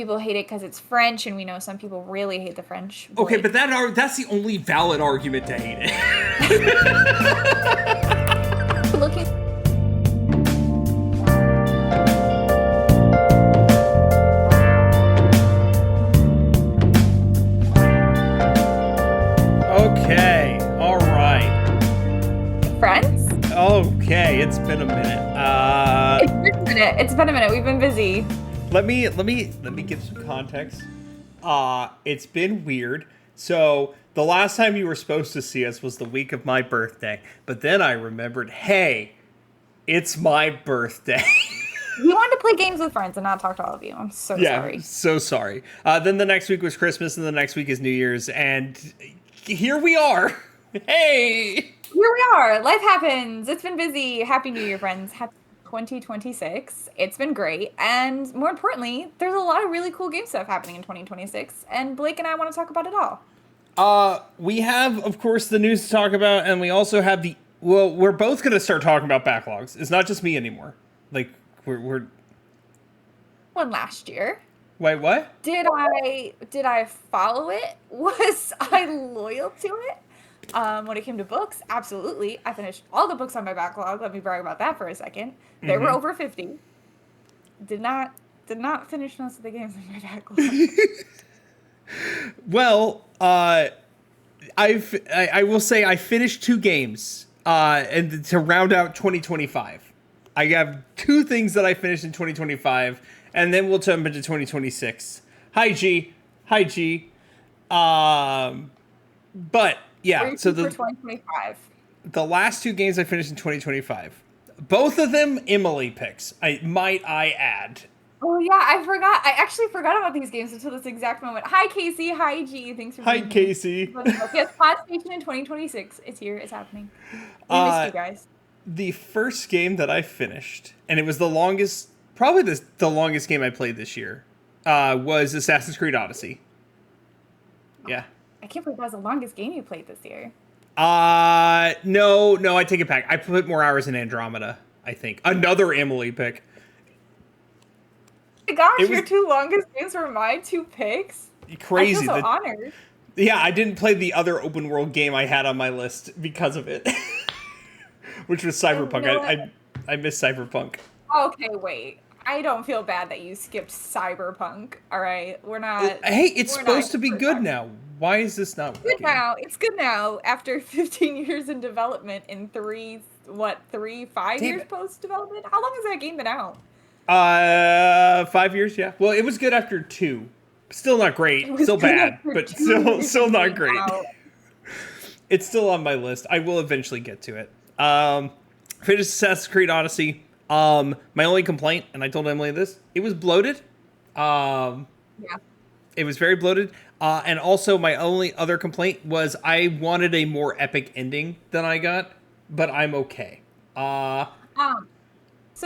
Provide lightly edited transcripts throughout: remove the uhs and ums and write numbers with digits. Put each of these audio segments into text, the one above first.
people hate it because it's French, and we know some people really hate the French voice. Okay, but that's the only valid argument to hate it. Looking. Okay, all right. Friends? Okay, it's been a minute. It's been a minute. We've been busy. Let me give some context. It's been weird. So the last time you were supposed to see us was the week of my birthday, but then I remembered, hey, it's my birthday. We wanted to play games with friends and not talk to all of you. I'm so sorry. So sorry. Then the next week was Christmas, and the next week is New Year's, and here we are. Hey! Here we are. Life happens. It's been busy. Happy New Year, friends. Happy 2026. It's been great. And more importantly, there's a lot of really cool game stuff happening in 2026. And Blake and I want to talk about it all. We have, of course, the news to talk about, and we also have we're both going to start talking about backlogs. It's not just me anymore. Like, we're... One last year. Wait, what? Did I follow it? Was I loyal to it? When it came to books, absolutely. I finished all the books on my backlog. Let me brag about that for a second. There were over 50. Did not finish most of the games in my backlog. Well, I will say I finished 2 games, and to round out 2025. I have 2 things that I finished in 2025, and then we'll jump into 2026. Hi, G. But yeah, so for 2025. The last 2 games I finished in 2025, both of them Emily picks. I add. Oh yeah, I forgot. I actually forgot about these games until this exact moment. Hi Casey, hi G. Thanks for being Hi Casey. Yes, Podstation in 2026. It's here. It's happening. We missed you guys. The first game that I finished, and it was the longest, probably the longest game I played this year, was Assassin's Creed Odyssey. Yeah. I can't believe that was the longest game you played this year. No, I take it back. I put more hours in Andromeda, I think. Another Emily pick. Oh my gosh, your 2 longest games were my 2 picks? Crazy. I feel so honored. Yeah, I didn't play the other open world game I had on my list because of it. Which was Cyberpunk. You know I miss Cyberpunk. Okay, wait. I don't feel bad that you skipped Cyberpunk. All right, we're not. Hey, it's supposed to be good now. Why is this not working? Good now. It's good now after 15 years in development and 5 years post development. How long has that game been out? 5 years. Yeah. Well, it was good after 2. Still not great. Still bad, but still not great. It's still on my list. I will eventually get to it. Finished Assassin's Creed Odyssey. My only complaint, and I told Emily this, it was bloated. Yeah. It was very bloated. And also my only other complaint was I wanted a more epic ending than I got, but I'm okay. So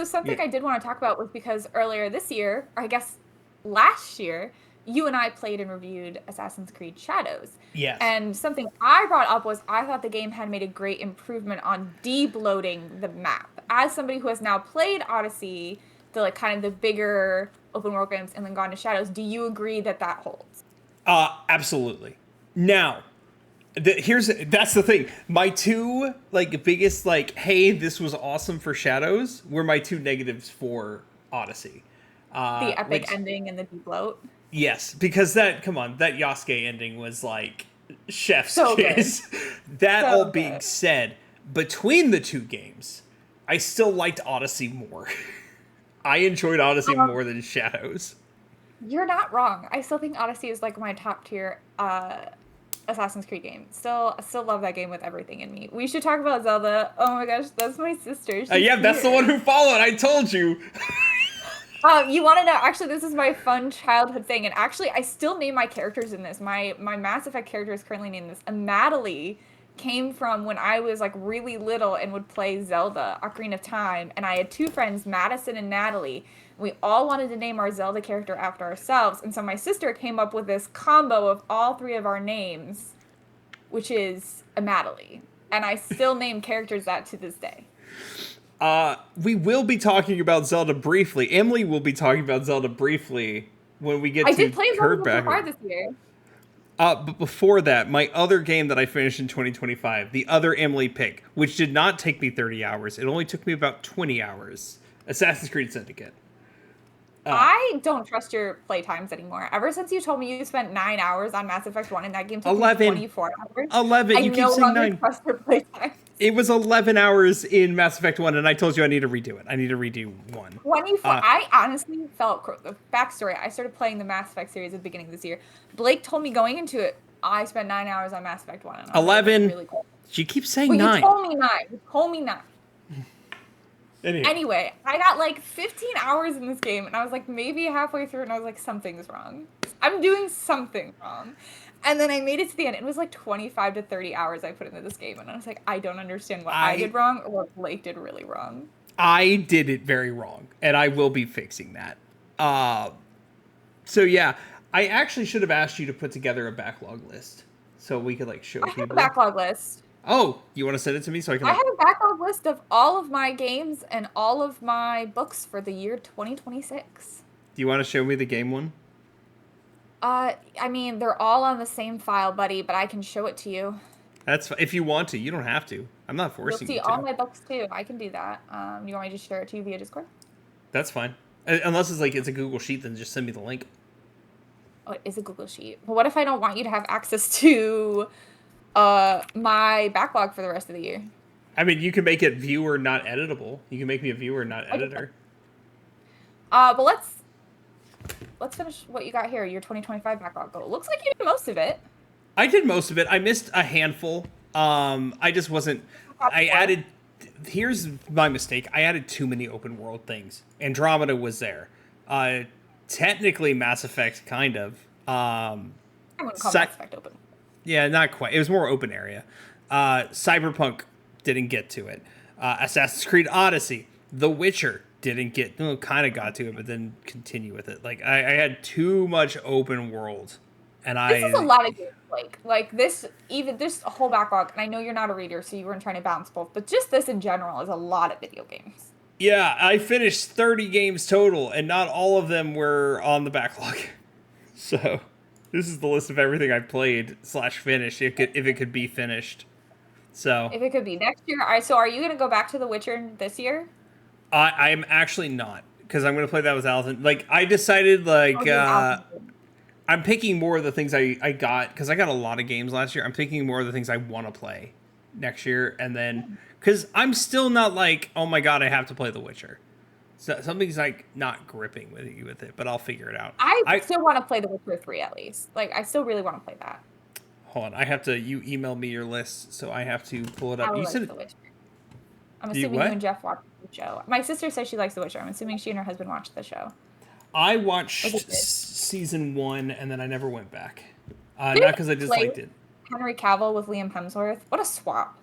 something I did want to talk about was because earlier this year, or I guess last year, you and I played and reviewed Assassin's Creed Shadows. Yes. And something I brought up was I thought the game had made a great improvement on de-bloating the map. As somebody who has now played Odyssey, the bigger open world games, and then gone to Shadows, do you agree that holds? Absolutely. Now, that's the thing. My 2 biggest hey, this was awesome for Shadows were my 2 negatives for Odyssey. The epic ending and the de-bloat. Yes, because that Yasuke ending was chef's so kiss. That all being said, between the 2 games, I still liked Odyssey more. I enjoyed Odyssey more than Shadows. You're not wrong. I still think Odyssey is my top tier Assassin's Creed game. I still love that game with everything in me. We should talk about Zelda. Oh my gosh, that's my sister. Yeah, that's the one who followed. I told you. You want to know? Actually, this is my fun childhood thing, and actually, I still name my characters in this. My Mass Effect character is currently named this. And Natalie came from when I was really little and would play Zelda, Ocarina of Time, and I had 2 friends, Madison and Natalie. We all wanted to name our Zelda character after ourselves, and so my sister came up with this combo of all 3 of our names, which is a Natalie. And I still name characters that to this day. We will be talking about Zelda briefly. Emily will be talking about Zelda briefly when we get I to did play Zelda Curve Breath of Fire Backward. this year. But before that, my other game that I finished in 2025, the other Emily pick, which did not take me 30 hours. It only took me about 20 hours. Assassin's Creed Syndicate. Uh, I don't trust your playtimes anymore. Ever since you told me you spent 9 hours on Mass Effect 1 and that game took you 11. 24 hours, 11. I You keep no saying longer 9. trust your playtime. It was 11 hours in Mass Effect 1, and I told you I need to redo it. I need to redo 1. 24. I honestly felt the backstory. I started playing the Mass Effect series at the beginning of this year. Blake told me going into it, I spent 9 hours on Mass Effect 1. And I was like, 11. really cool. She keeps saying But 9. you told me 9. You told me 9. Anyway, I got like 15 hours in this game, and I was like maybe halfway through, and I was like, something's wrong. I'm doing something wrong. And then I made it to the end. It was like 25 to 30 hours I put into this game, and I was like, I don't understand what I did wrong or what Blake did really wrong. I did it very wrong, and I will be fixing that. So yeah, I actually should have asked you to put together a backlog list so we could like show I people. have a backlog list. Oh, you want to send it to me so I can? I have a backlog list of all of my games and all of my books for the year 2026. Do you want to show me the game one? I mean, they're all on the same file, buddy, but I can show it to you. That's if you want to. You don't have to. I'm not forcing you to. You'll see all my books too. I can do that. You want me to just share it to you via Discord? That's fine. Unless it's a Google Sheet, then just send me the link. Oh, it is a Google Sheet. But what if I don't want you to have access to my backlog for the rest of the year? I mean, you can make it viewer not editable. You can make me a viewer not editor. But let's finish what you got here. Your 2025 backlog goal. Looks like you did most of it. I did most of it. I missed a handful. I just wasn't. I added. Here's my mistake. I added too many open world things. Andromeda was there. Technically, Mass Effect, kind of. I wouldn't call Mass Effect open. Yeah, not quite. It was more open area. Cyberpunk didn't get to it. Assassin's Creed Odyssey, The Witcher didn't get. Kind of got to it, but then continue with it. Like I had too much open world, and This is a lot of games. Like this whole backlog. And I know you're not a reader, so you weren't trying to balance both. But just this in general is a lot of video games. Yeah, I finished 30 games total, and not all of them were on the backlog. So, this is the list of everything I've played / finished, if it could be finished. So, if it could be next year. All right, so are you going to go back to The Witcher this year? I'm actually not, because I'm going to play that with Allison. Like, I decided, I'm picking more of the things I got, because I got a lot of games last year. I'm picking more of the things I want to play next year, and then, because I'm still not like, oh my god, I have to play The Witcher. So, something's like not gripping with it, but I'll figure it out. I still want to play The Witcher 3 at least. Like, I still really want to play that. Hold on, you email me your list, so I have to pull it up. You said The Witcher. I'm assuming you and Jeff watched the show. My sister says she likes The Witcher. I'm assuming she and her husband watched the show. I watched season 1, and then I never went back. Not because I disliked it. Henry Cavill with Liam Hemsworth. What a swap.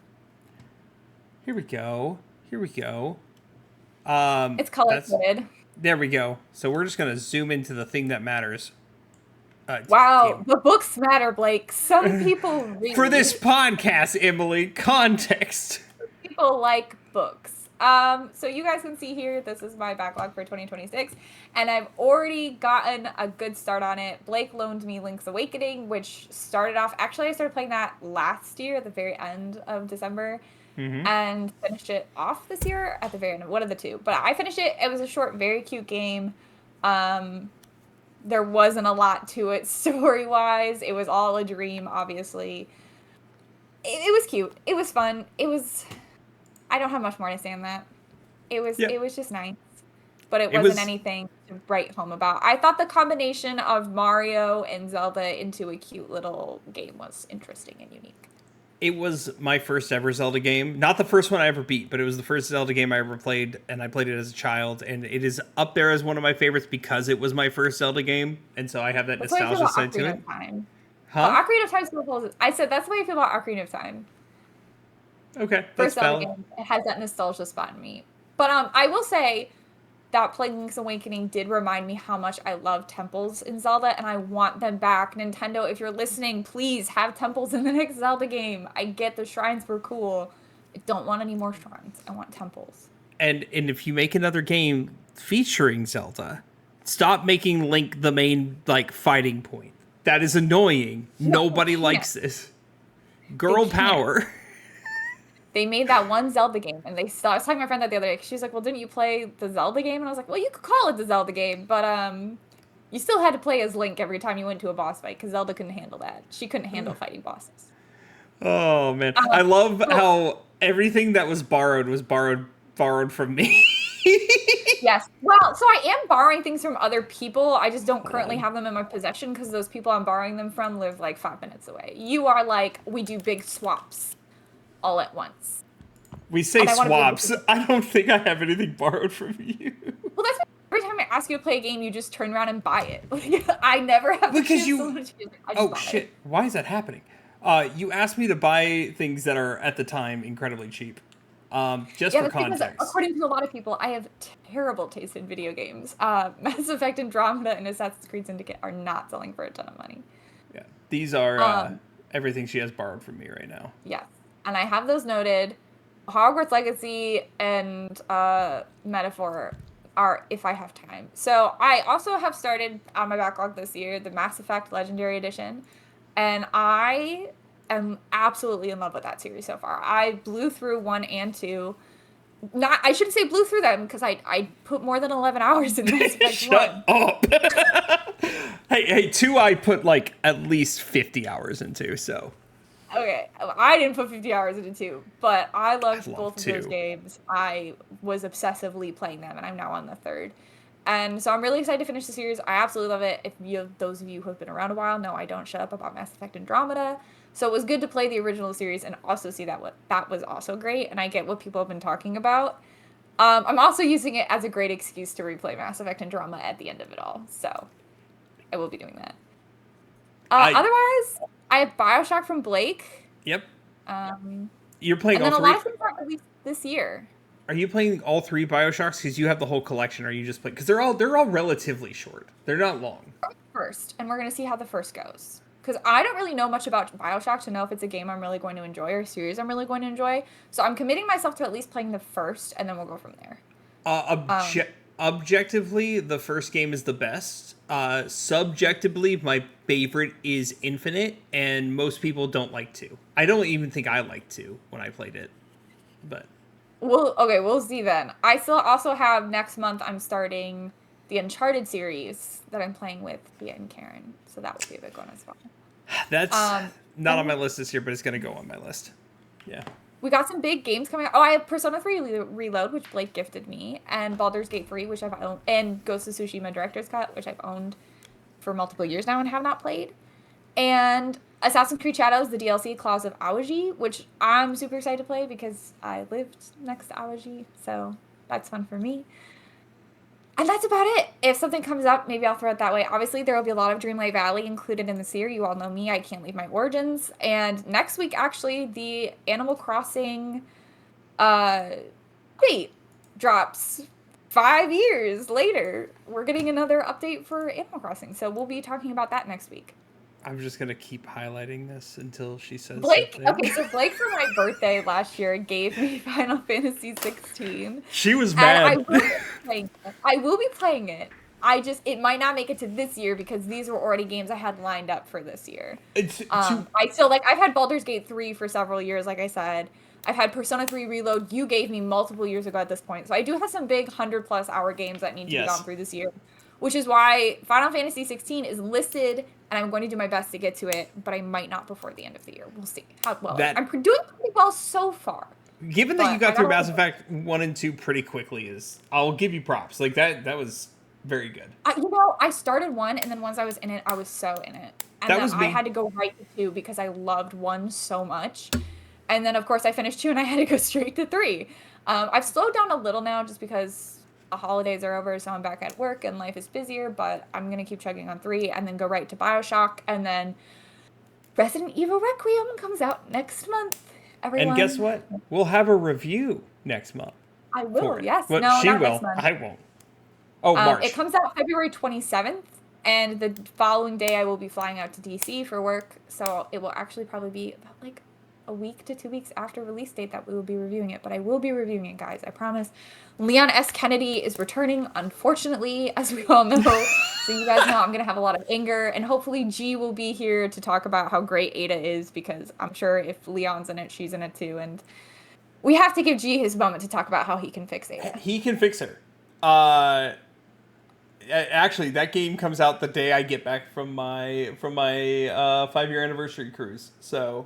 Here we go. It's color-coded. There we go. So we're just going to zoom into the thing that matters. Wow, the books matter, Blake. Some people read. For this podcast, Emily, context. People like books. So you guys can see here, this is my backlog for 2026, and I've already gotten a good start on it. Blake loaned me Link's Awakening, which started off, actually I started playing that last year at the very end of December, and finished it off this year at the very end, one of the two. But I finished it. It was a short, very cute game. There wasn't a lot to it story-wise. It was all a dream, obviously. It was cute. It was fun. I don't have much more to say on that. It was just nice. But it wasn't anything to write home about. I thought the combination of Mario and Zelda into a cute little game was interesting and unique. It was my first ever Zelda game. Not the first one I ever beat, but it was the first Zelda game I ever played, and I played it as a child, and it is up there as one of my favorites because it was my first Zelda game, and so I have that nostalgia side to it. Huh? Ocarina of Time still pulls. I said that's the way I feel about Ocarina of Time. Okay, that's valid. Game, it has that nostalgia spot in me. But I will say that playing Link's Awakening did remind me how much I love temples in Zelda, and I want them back. Nintendo, if you're listening, please have temples in the next Zelda game. I get the shrines were cool. I don't want any more shrines. I want temples. And if you make another game featuring Zelda, Stop making Link the main like fighting point. That is annoying. No, Nobody they likes can't. this. They Girl can't. power. They made that one Zelda game, and I was talking to my friend that the other day. She's like, "Well, didn't you play the Zelda game?" And I was like, "Well, you could call it the Zelda game, but you still had to play as Link every time you went to a boss fight because Zelda couldn't handle that. She couldn't handle fighting bosses." Oh man, I Um, love so how everything that was borrowed from me. yes, well, so I am borrowing things from other people. I just don't Hold currently on. have them in my possession because those people I'm borrowing them from live like 5 minutes away. You are like, we do big swaps all at once, We say and I want to be able swaps. to. I don't think I have anything borrowed from you. Well, that's why every time I ask you to play a game, you just turn around and buy it. I never have the Because chance to you. let you. I just Oh buy it. shit! Why is that happening? You asked me to buy things that are at the time incredibly cheap. Just Yeah, for that's because context. according to a lot of people, I have terrible taste in video games. Mass Effect Andromeda and Assassin's Creed Syndicate are not selling for a ton of money. Yeah, these are Um, everything she has borrowed from me right now. yes, and I have those noted. Hogwarts Legacy and Metaphor are if I have time. So I also have started on my backlog this year the Mass Effect Legendary Edition, and I am absolutely in love with that series so far. I blew through 1 and 2. Not I shouldn't say blew through them because I put more than 11 hours in Mass Effect Shut 1. up. Hey, two I put like at least 50 hours into, so Okay, I didn't put 50 hours into 2, but I I loved love both of those two. games. I was obsessively playing them, and I'm now on the third. And so I'm really excited to finish the series. I absolutely love it. If you, those of you who have been around a while, know I don't shut up about Mass Effect Andromeda. So it was good to play the original series and also see that what that was also great. And I get what people have been talking about. I'm also using it as a great excuse to replay Mass Effect Andromeda at the end of it all. So I will be doing that. I Otherwise, I have Bioshock from Blake. Yep. Um, You're playing and all then a lot three. of things are released this year. Are you playing all three BioShocks because you have the whole collection? Or are you just playing because they're all relatively short. They're not long. First, and we're gonna see how the first goes. Because I don't really know much about Bioshock to know if it's a game I'm really going to enjoy or a series I'm really going to enjoy. So I'm committing myself to at least playing the first, and then we'll go from there. Um, Objectively, the first game is the best. Subjectively, my favorite is Infinite, and most people don't like two. I don't even think I liked two when I played it, but we'll see then. I still also have next month. I'm starting the Uncharted series that I'm playing with Thea and Karen, so that will be a big one as well. that's Um, not on and my list this year. But it's gonna go on my list. Yeah. we got some big games coming out. Oh, I have Persona 3 Reload, which Blake gifted me, and Baldur's Gate 3, which I've owned, and Ghost of Tsushima Director's Cut, which I've owned for multiple years now and have not played. And Assassin's Creed Shadows, the DLC Claws of Awaji, which I'm super excited to play because I lived next to Awaji, so that's fun for me. And that's about it. If something comes up, maybe I'll throw it that way. Obviously, there will be a lot of Dreamlight Valley included in this year. You all know me. I can't leave my origins. And next week, actually, the Animal Crossing uh wait drops 5 years later. We're getting another update for Animal Crossing. So we'll be talking about that next week. I'm just gonna keep highlighting this until she says Blake, something. okay, so Blake for my birthday last year gave me Final Fantasy 16. She was And I mad. will be playing it. I will be playing it. It might not make it to this year because these were already games I had lined up for this year. It's too. I still like I've had Baldur's Gate 3 for several years, like I said. I've had Persona 3 Reload you gave me multiple years ago at this point. So I do have some big 100+ hour games that need to be gone Yes. through this year. Which is why Final Fantasy 16 is listed and I'm going to do my best to get to it, but I might not before the end of the year. We'll see how well. That I'm doing pretty well so far. Given that you But I got through gotta Mass Effect 1 and 2 pretty quickly, is I'll give you props. Like that was very good. I started 1, and then once I was in it, I was so in it. And That then was I me. had to go right to 2 because I loved 1 so much. And then, of course, I finished 2, and I had to go straight to 3. I've slowed down a little now just because the holidays are over, so I'm back at work, and life is busier, but I'm going to keep chugging on 3, and then go right to Bioshock, and then Resident Evil Requiem comes out next month, And guess everyone. what? We'll have a review next month I for will, it. yes. Well, No, she not next will. month. I won't. Oh, It March. comes out February 27th, and the following day I will be flying out to DC for work, so it will actually probably be about like a week to 2 weeks after release date that we will be reviewing it, but I will be reviewing it, guys. I promise. Leon S. Kennedy is returning, unfortunately, as we all know. So you guys know I'm going to have a lot of anger, and hopefully G will be here to talk about how great Ada is, because I'm sure if Leon's in it, she's in it too, and we have to give G his moment to talk about how he can fix Ada. He can fix her. Actually, that game comes out the day I get back from my 5-year anniversary cruise. So,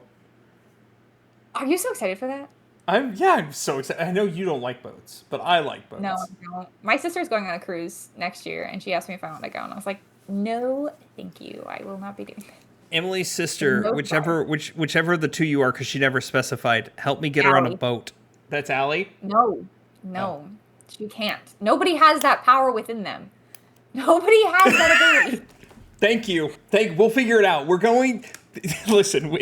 Are you so excited for that? I'm so excited. I know you don't like boats, but I like boats. No, I don't. My sister's going on a cruise next year, and she asked me if I want to go, and I was like, no, thank you. I will not be doing that. Emily's sister, whichever of the two you are, because she never specified, help me get her on a boat. That's Allie? No, she can't. Nobody has that power within them. Nobody has that ability. Thank you. We'll figure it out. We're going. Listen,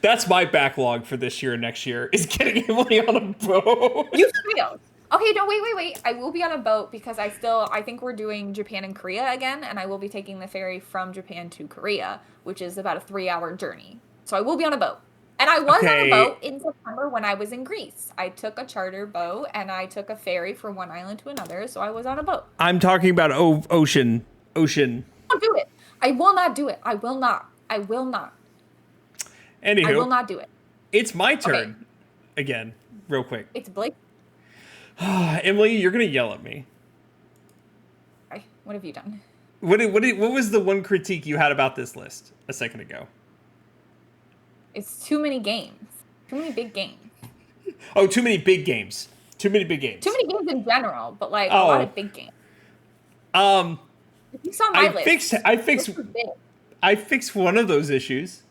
that's my backlog for this year and next year is getting Emily on a boat. You failed. Okay, no, wait. I will be on a boat because I think we're doing Japan and Korea again, and I will be taking the ferry from Japan to Korea, which is about a 3-hour journey. So I will be on a boat. And I was on a boat in September when I was in Greece. I took a charter boat and I took a ferry from one island to another, so I was on a boat. I'm talking about ocean. Don't do it. I will not do it. I will not. Anywho, I will not do it. It's my turn again, real quick. It's Blake. Emily, you're gonna yell at me. What have you done? What was the one critique you had about this list a second ago? It's too many games. Too many big games. Oh, too many big games. Too many games in general, but like a lot of big games. If you saw my list. I fixed one of those issues.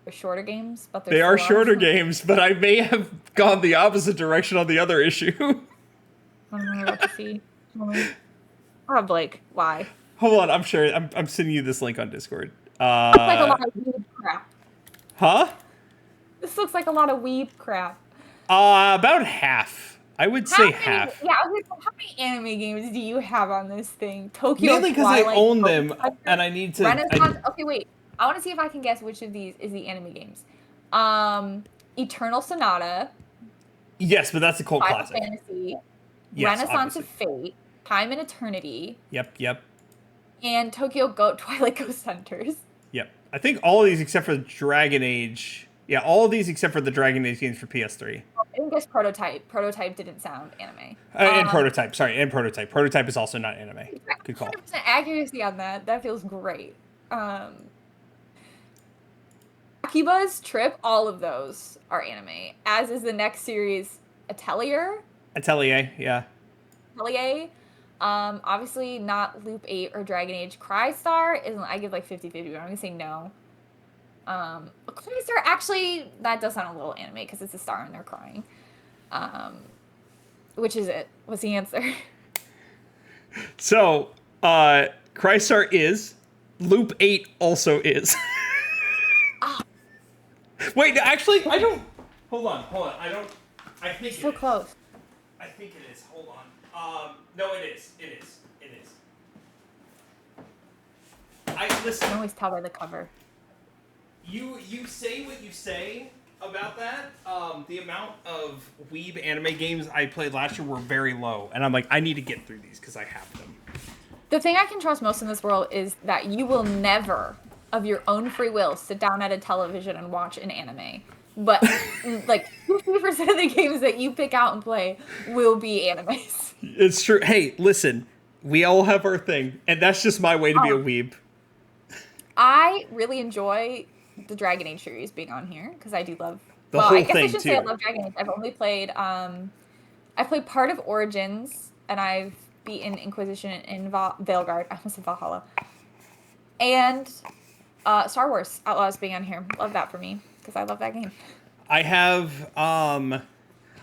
They're shorter games, but they are shorter games, but I may have gone the opposite direction on the other issue. I don't know what to see. Oh, Blake, why? Hold on, I'm sure. I'm sending you this link on Discord. Looks like a lot of weeb crap. Huh? This looks like a lot of weeb crap. About half. I would say half. Yeah, I was like, how many anime games do you have on this thing? Tokyo Mainly because I own them, and I need to. Renaissance. Okay, wait. I want to see if I can guess which of these is the anime games. Eternal Sonata. Yes, but that's a cult Final classic. Fantasy. Yes, Renaissance obviously. of Fate. Time and Eternity. Yep. And Twilight Ghost Hunters. Yep. I think all of these except for Dragon Age. Yeah, all of these except for the Dragon Age games for PS3. I didn't guess Prototype. Prototype didn't sound anime. And Prototype. Sorry, and Prototype. Prototype is also not anime. Good call. 100% accuracy on that. That feels great. Akiba's Trip, all of those are anime. As is the next series, Atelier. Yeah. Atelier. Obviously not Loop 8 or Dragon Age. Crystar isn't. I give like 50-50, but I'm gonna say no. Crystar, actually, that does sound a little anime because it's a star and they're crying. Which is it? What's the answer? So, Crystar is. Loop 8 also is. Wait, actually, I don't. Hold on. I don't. I think so close. I think it is. Hold on. No, it is. Listen. I can always tell by the cover. You say what you say about that. The amount of weeb anime games I played last year were very low, and I'm like, I need to get through these because I have them. The thing I can trust most in this world is that you will never, of your own free will, sit down at a television and watch an anime. But like 50% of the games that you pick out and play will be animes. It's true. Hey, listen, we all have our thing, and that's just my way to be a weeb. I really enjoy the Dragon Age series being on here because I do love the whole I guess thing I should too. say I love Dragon Age. I've only played I played part of Origins and I've beaten Inquisition in Veilguard. I almost said Valhalla. And Star Wars Outlaws being on here. Love that for me because I love that game. I have I'm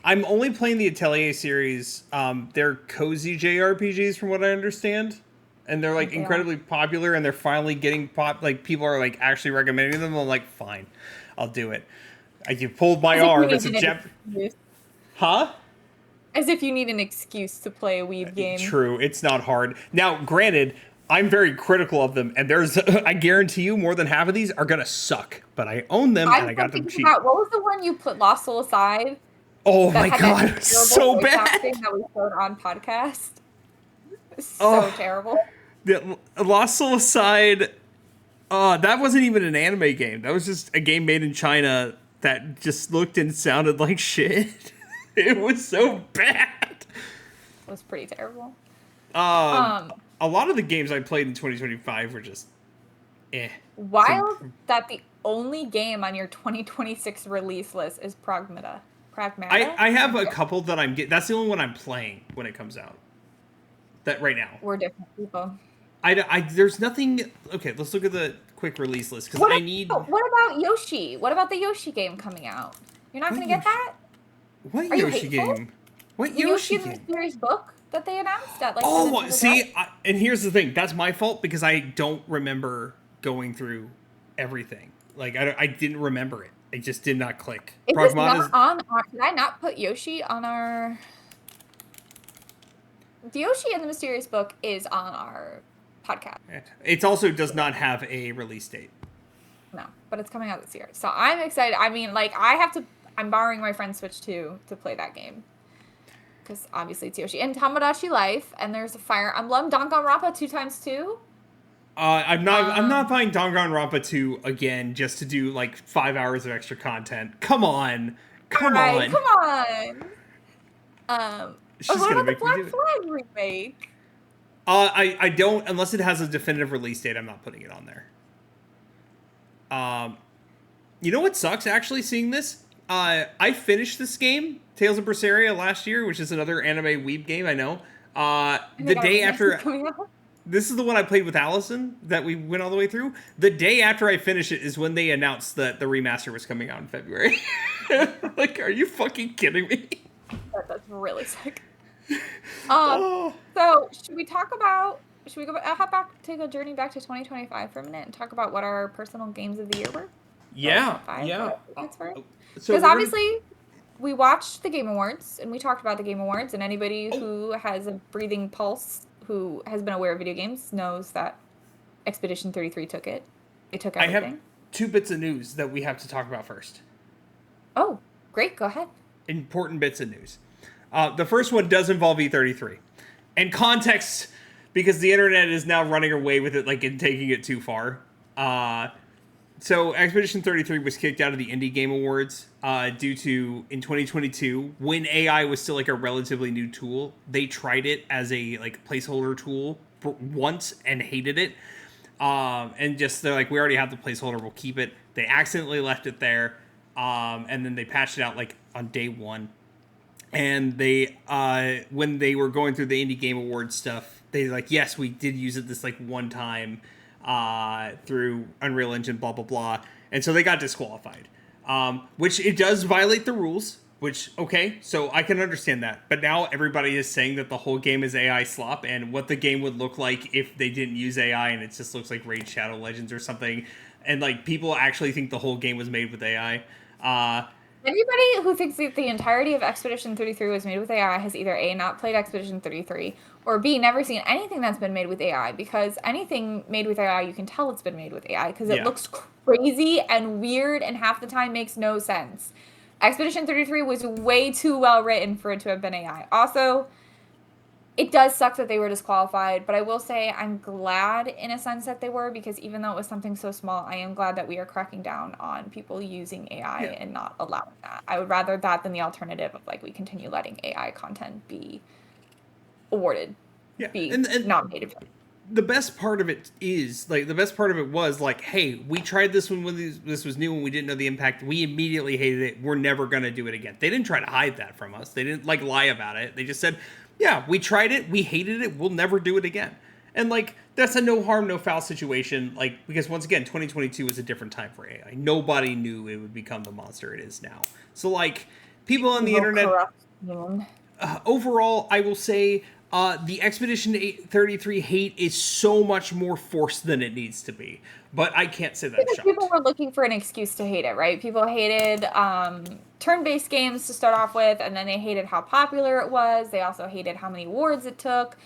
only playing the Atelier series. They're cozy JRPGs from what I understand. And they're like incredibly popular, and they're finally getting like people are like actually recommending them. I'm like, fine, I'll do it. You pulled my arm. It's a Huh? As if you need an excuse to play a weeb game. True, it's not hard. Now, granted, I'm very critical of them, and there's I guarantee you more than half of these are gonna suck. But I own them and I'm I still got them thinking cheap. about what was the one you put Lost Soul aside Oh that my had that god, terrible so voice bad. acting that we showed on podcast? So Oh, terrible. the Lost Soul aside, that wasn't even an anime game. That was just a game made in China that just looked and sounded like shit. It was so bad. It was pretty terrible. Um, Um, a lot of the games I played in 2025 were just eh. From, Wild that the only game on your 2026 release list is Pragmata. Pragmata? I have a couple that I'm get. That's the only one I'm playing when it comes out. That right now. We're different people. There's nothing. Okay, let's look at the quick release list because What I need. what about Yoshi? What about the Yoshi game coming out? You're not What gonna get Yoshi? that? What Are you Yoshi hateful? game? What The Yoshi Yoshi and the game? Mysterious Book that they announced at like the Oh, Nintendo see, Direct? and here's the thing. That's my fault because I don't remember going through everything. Like I didn't remember it. It just did not click. It was Pragmata's. not on our. Did I not put Yoshi on our? The Yoshi and the Mysterious Book is on our podcast. It also does not have a release date. No, but it's coming out this year, so I'm excited. I mean, like I have to. I'm borrowing my friend's Switch 2 to play that game because obviously it's Yoshi and Tomodachi Life, and there's a Fire Emblem, Danganronpa 2x2. I'm not buying Danganronpa 2 again just to do like 5 hours of extra content. Come on. Come Alright, on. come on. She's What gonna about the make me Black do it. Flag remake? I don't unless it has a definitive release date, I'm not putting it on there. You know what sucks actually seeing this? I finished this game, Tales of Berseria, last year, which is another anime weeb game, I know. And they The got a day remake after coming out? this is the one I played with Allison that we went all the way through. The day after I finished it is when they announced that the remaster was coming out in February. Like, are you fucking kidding me? That's really sick. Oh. So should we talk about? Should we go? Hop back, take a journey back to 2025 for a minute, and talk about what our personal games of the year were. Yeah, Five, yeah. Because So obviously, we watched the Game Awards, and we talked about the Game Awards, and anybody who has a breathing pulse, who has been aware of video games, knows that Expedition 33 took it. It took everything. I have 2 bits of news that we have to talk about first. Oh, great. Go ahead. Important bits of news. The first one does involve E33. And context, because the internet is now running away with it, like, and taking it too far. So Expedition 33 was kicked out of the Indie Game Awards due to, in 2022, when AI was still like a relatively new tool, they tried it as a like placeholder tool for once and hated it. And just they're like, we already have the placeholder, we'll keep it. They accidentally left it there, and then they patched it out like on day 1. And they, when they were going through the Indie Game Awards stuff, they like, yes, we did use it this like one time. Through Unreal Engine, blah, blah, blah. And so they got disqualified. Which it does violate the rules, which, okay, so I can understand that. But now everybody is saying that the whole game is AI slop and what the game would look like if they didn't use AI and it just looks like Raid Shadow Legends or something. And, like, people actually think the whole game was made with AI. Anybody who thinks that the entirety of Expedition 33 was made with AI has either A, not played Expedition 33, or B, never seen anything that's been made with AI, because anything made with AI, you can tell it's been made with AI, because it looks crazy and weird and half the time makes no sense. Expedition 33 was way too well written for it to have been AI. Also, it does suck that they were disqualified, but I will say I'm glad in a sense that they were, because even though it was something so small, I am glad that we are cracking down on people using AI and not allowing that. I would rather that than the alternative of like we continue letting AI content be awarded, be nominated. The best part of it is like the best part of it was like, hey, we tried this one when this was new and we didn't know the impact. We immediately hated it. We're never gonna do it again. They didn't try to hide that from us. They didn't like lie about it. They just said, yeah, we tried it, we hated it, we'll never do it again. And like that's a no harm, no foul situation. Like because once again, 2022 was a different time for AI. Nobody knew it would become the monster it is now. So like people on the internet, overall, I will say. The Expedition 33 hate is so much more forced than it needs to be. But I can't say that. People were looking for an excuse to hate it, right? People hated turn-based games to start off with, and then they hated how popular it was. They also hated how many awards it took.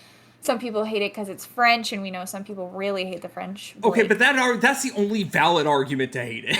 Some people hate it because it's French, and we know some people really hate the French. Okay, Blake. but that's the only valid argument to hate it.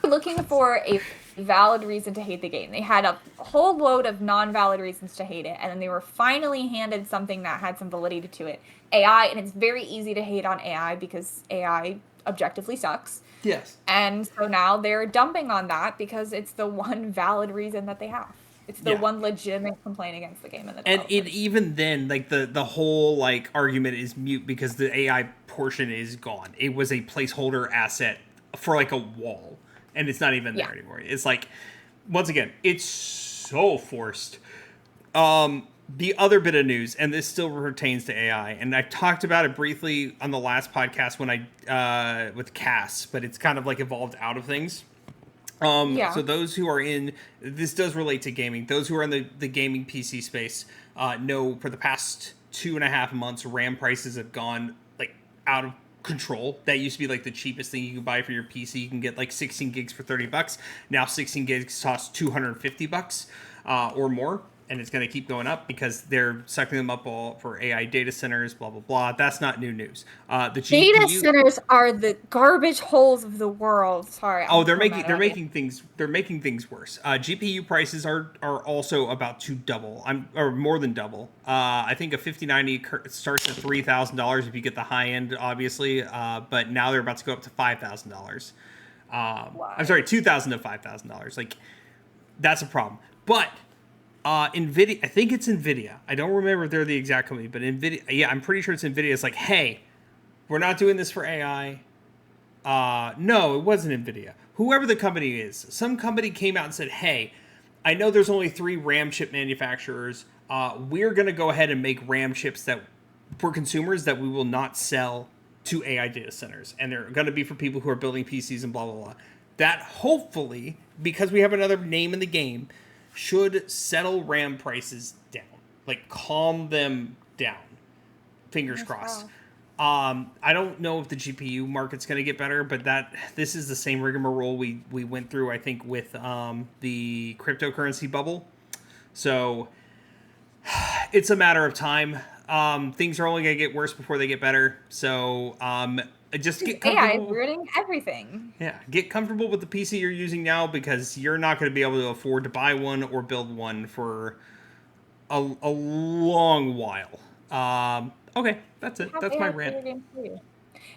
Looking for a valid reason to hate the game. They had a whole load of non-valid reasons to hate it, and then they were finally handed something that had some validity to it. AI, and it's very easy to hate on AI because AI objectively sucks. Yes. And so now they're dumping on that because it's the one valid reason that they have. It's the one legitimate complaint against the game and the developers. And even then, like the whole like argument is mute because the AI portion is gone. It was a placeholder asset for like a wall, and it's not even there anymore. It's like, once again, it's so forced. The other bit of news, and this still pertains to AI, and I talked about it briefly on the last podcast when I with Cass, but it's kind of like evolved out of things. So those who are in, this does relate to gaming. Those who are in the gaming PC space know for the past 2.5 months, RAM prices have gone like out of control. That used to be like the cheapest thing you could buy for your PC. You can get like 16 gigs for $30. Now 16 gigs costs $250 or more. And it's going to keep going up because they're sucking them up all for AI data centers, blah, blah, blah. That's not new news. The GPU, data centers are the garbage holes of the world. Sorry. They're making things worse. GPU prices are also about to double. Or more than double. I think a 5090 starts at $3,000 if you get the high end, obviously. But now they're about to go up to $5,000. I'm sorry, $2,000 to $5,000. Like, that's a problem. But NVIDIA, I think it's NVIDIA. I don't remember if they're the exact company, but NVIDIA, yeah, I'm pretty sure it's NVIDIA. It's like, hey, we're not doing this for AI. No, it wasn't NVIDIA. Whoever the company is, some company came out and said, hey, I know there's only 3 RAM chip manufacturers. We're going to go ahead and make RAM chips that for consumers that we will not sell to AI data centers. And they're going to be for people who are building PCs and blah, blah, blah. That hopefully, because we have another name in the game, should settle RAM prices down, like calm them down. Fingers crossed. I don't know if the GPU market's going to get better, but this is the same rigmarole we went through, I think, with the cryptocurrency bubble. So it's a matter of time. Things are only going to get worse before they get better. So just get comfortable. AI is ruining everything. Yeah, get comfortable with the PC you're using now because you're not going to be able to afford to buy one or build one for a long while. Okay, that's it. That's my rant.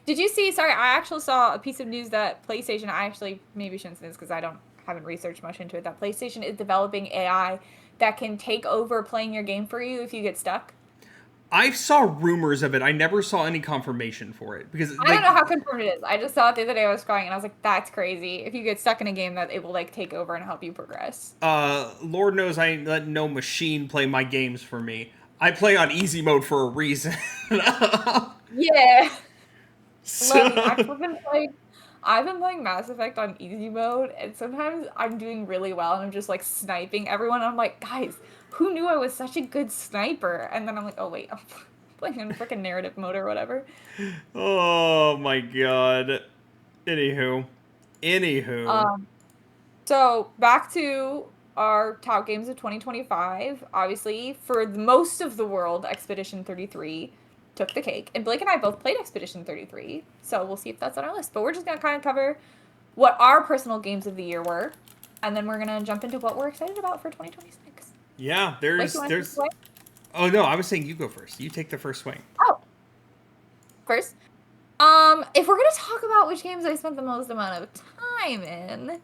Did you see? Sorry, I actually saw a piece of news that PlayStation. I actually maybe shouldn't say this because haven't researched much into it. That PlayStation is developing AI that can take over playing your game for you if you get stuck. I saw rumors of it. I never saw any confirmation for it because I don't know how confirmed it is. I just saw it the other day. I was scrolling and I was like, "That's crazy!" If you get stuck in a game, that it will like take over and help you progress. Lord knows I ain't letting no machine play my games for me. I play on easy mode for a reason. Yeah. I've been playing Mass Effect on easy mode, and sometimes I'm doing really well, and I'm just like sniping everyone. I'm like, guys, who knew I was such a good sniper? And then I'm like, oh wait, I'm playing in freaking narrative mode or whatever. Oh my god. Anywho. So back to our top games of 2025. Obviously, for most of the world, Expedition 33 took the cake. And Blake and I both played Expedition 33, so we'll see if that's on our list. But we're just going to kind of cover what our personal games of the year were, and then we're going to jump into what we're excited about for 2026. Yeah, there's... Oh, no, I was saying you go first. You take the first swing. Oh. First? If we're going to talk about which games I spent the most amount of time in...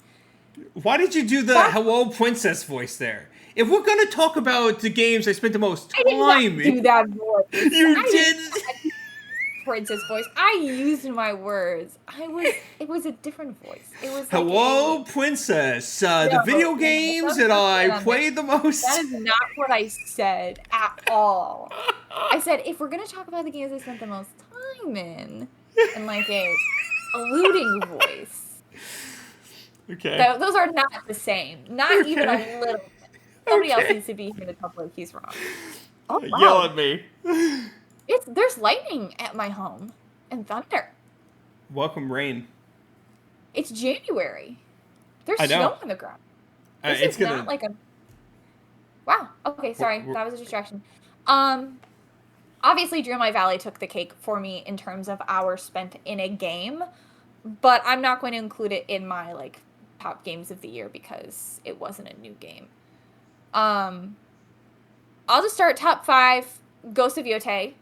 Why did you do the hello princess voice there? If we're going to talk about the games I spent the most time in... I did not do that voice. You did? Princess voice. I used my words. It was a different voice. It was hello, princess. The video games that I played the most. That is not what I said at all. I said if we're gonna talk about the games I spent the most time in like a alluding voice. Okay. Those are not the same. Not even a little bit. Somebody else needs to be here to tell Blake he's wrong. Oh, wow. Yell at me. There's lightning at my home and thunder. Welcome rain. It's January. There's snow on the ground. It's gonna... not like a... Wow. Okay, We're, sorry. we're, That was a distraction. Um, Obviously Dreamlight Valley took the cake for me in terms of hours spent in a game, but I'm not going to include it in my like top games of the year because it wasn't a new game. Um, I'll just start top 5. Ghost of Yotei.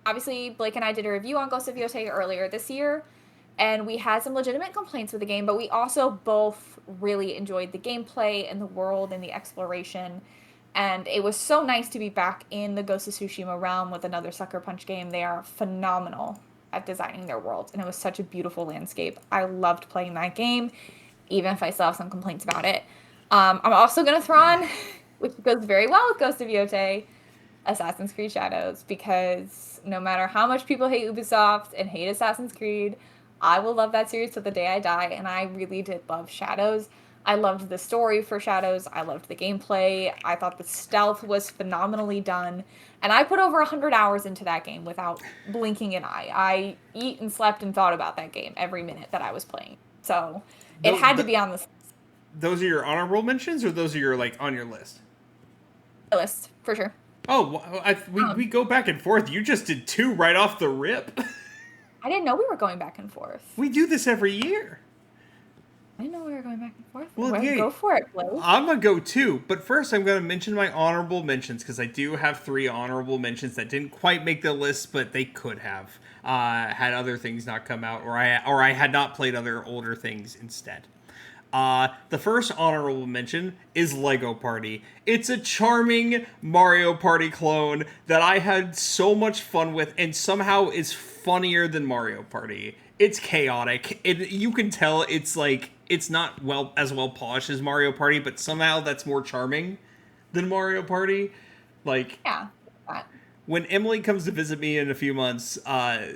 Obviously, Blake and I did a review on Ghost of Yotei earlier this year, and we had some legitimate complaints with the game, but we also both really enjoyed the gameplay and the world and the exploration. And it was so nice to be back in the Ghost of Tsushima realm with another Sucker Punch game. They are phenomenal at designing their world, and it was such a beautiful landscape. I loved playing that game, even if I still have some complaints about it. I'm also going to throw on, which goes very well with Ghost of Yotei, Assassin's Creed Shadows, because no matter how much people hate Ubisoft and hate Assassin's Creed, I will love that series till the day I die, and I really did love Shadows. I loved the story for Shadows. I loved the gameplay. I thought the stealth was phenomenally done. And I put over 100 hours into that game without blinking an eye. I eat and slept and thought about that game every minute that I was playing. So it had to be on the those are your honorable mentions, or those are your like on your list? list for sure. Oh, we Um, go back and forth. You just did 2 right off the rip. I didn't know we were going back and forth. We do this every year. I didn't know we were going back and forth. Well, Well, yeah, go for it, Blake. I'm gonna go 2, but first I'm gonna mention my honorable mentions because I do have 3 honorable mentions that didn't quite make the list, but they could have had other things not come out, or I had not played other older things instead. The first honorable mention is Lego Party. It's a charming Mario Party clone that I had so much fun with, and somehow is funnier than Mario Party. It's chaotic. You can tell it's like it's not as well polished as Mario Party, but somehow that's more charming than Mario Party. Like Yeah. That. when Emily comes to visit me in a few months,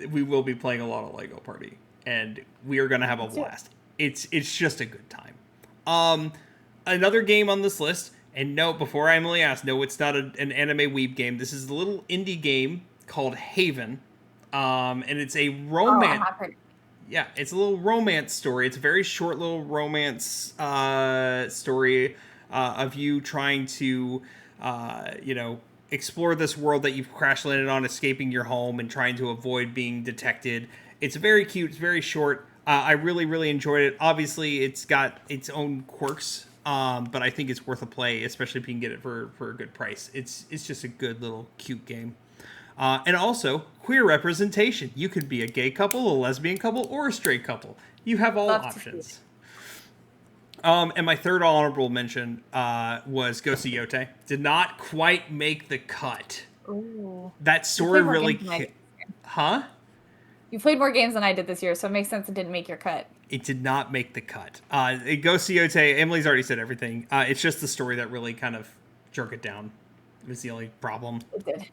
we will be playing a lot of Lego Party, and we are gonna have a Let's do it. blast. It's just a good time. Another game on this list, and no, before Emily asked, no, it's not an anime weeb game. This is a little indie game called Haven, and it's a Oh, I romance. have heard. Yeah, it's a little romance story. It's a very short little romance story of you trying to, explore this world that you've crash landed on, escaping your home, and trying to avoid being detected. It's very cute. It's very short. I really, really enjoyed it. Obviously, it's got its own quirks, but I think it's worth a play, especially if you can get it for a good price. It's just a good little cute game. And also, queer representation. You could be a gay couple, a lesbian couple, or a straight couple. You have all Love to see it. options. And my third honorable mention was Ghost of Yotei. Did not quite make the cut. Ooh. That You story played more really... games than I did. Huh? You played more games than I did this year, so it makes sense it didn't make your cut. It did not make the cut. Ghost of Yotei, Emily's already said everything. It's just the story that really kind of jerked it down. It was the only problem. It did.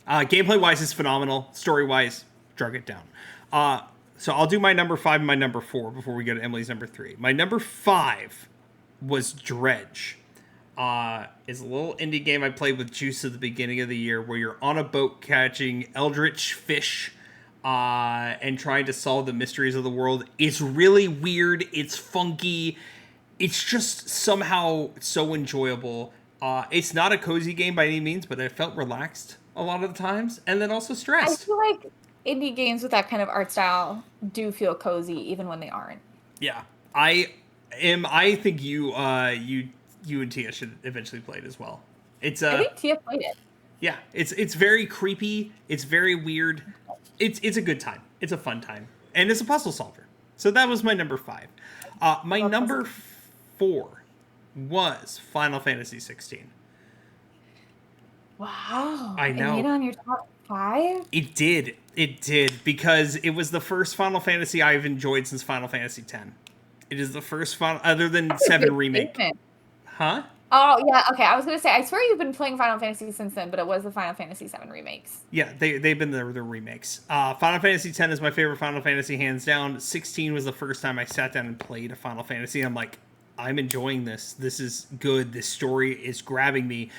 Gameplay wise is phenomenal. Story wise, drug it down. So I'll do my number 5 and my number 4 before we go to Emily's number 3. My number 5 was Dredge. It's a little indie game I played with Juice at the beginning of the year where you're on a boat catching eldritch fish and trying to solve the mysteries of the world. It's really weird. It's funky. It's just somehow so enjoyable. It's not a cozy game by any means, but it felt relaxed a lot of the times, and then also I stressed. feel like indie games with that kind of art style do feel cozy even when they aren't. Yeah, I think you and Tia should eventually play it as well. It's I think Tia played it. yeah, it's very creepy. It's very weird. It's a good time. It's a fun time, and it's a puzzle solver. So that was my number 5. My Love number puzzle. 4 was Final Fantasy 16. Wow. I It know. made it on your top 5? It did. It did because it was the first Final Fantasy I've enjoyed since Final Fantasy X. It is the first Final, other than 7 remake. Statement. Huh? Oh, yeah. Okay. I was going to say, I swear you've been playing Final Fantasy since then, but it was the Final Fantasy VII remakes. Yeah, they've been the remakes. Final Fantasy X is my favorite Final Fantasy, hands down. 16 was the first time I sat down and played a Final Fantasy. I'm like, I'm enjoying this. This is good. This story is grabbing me.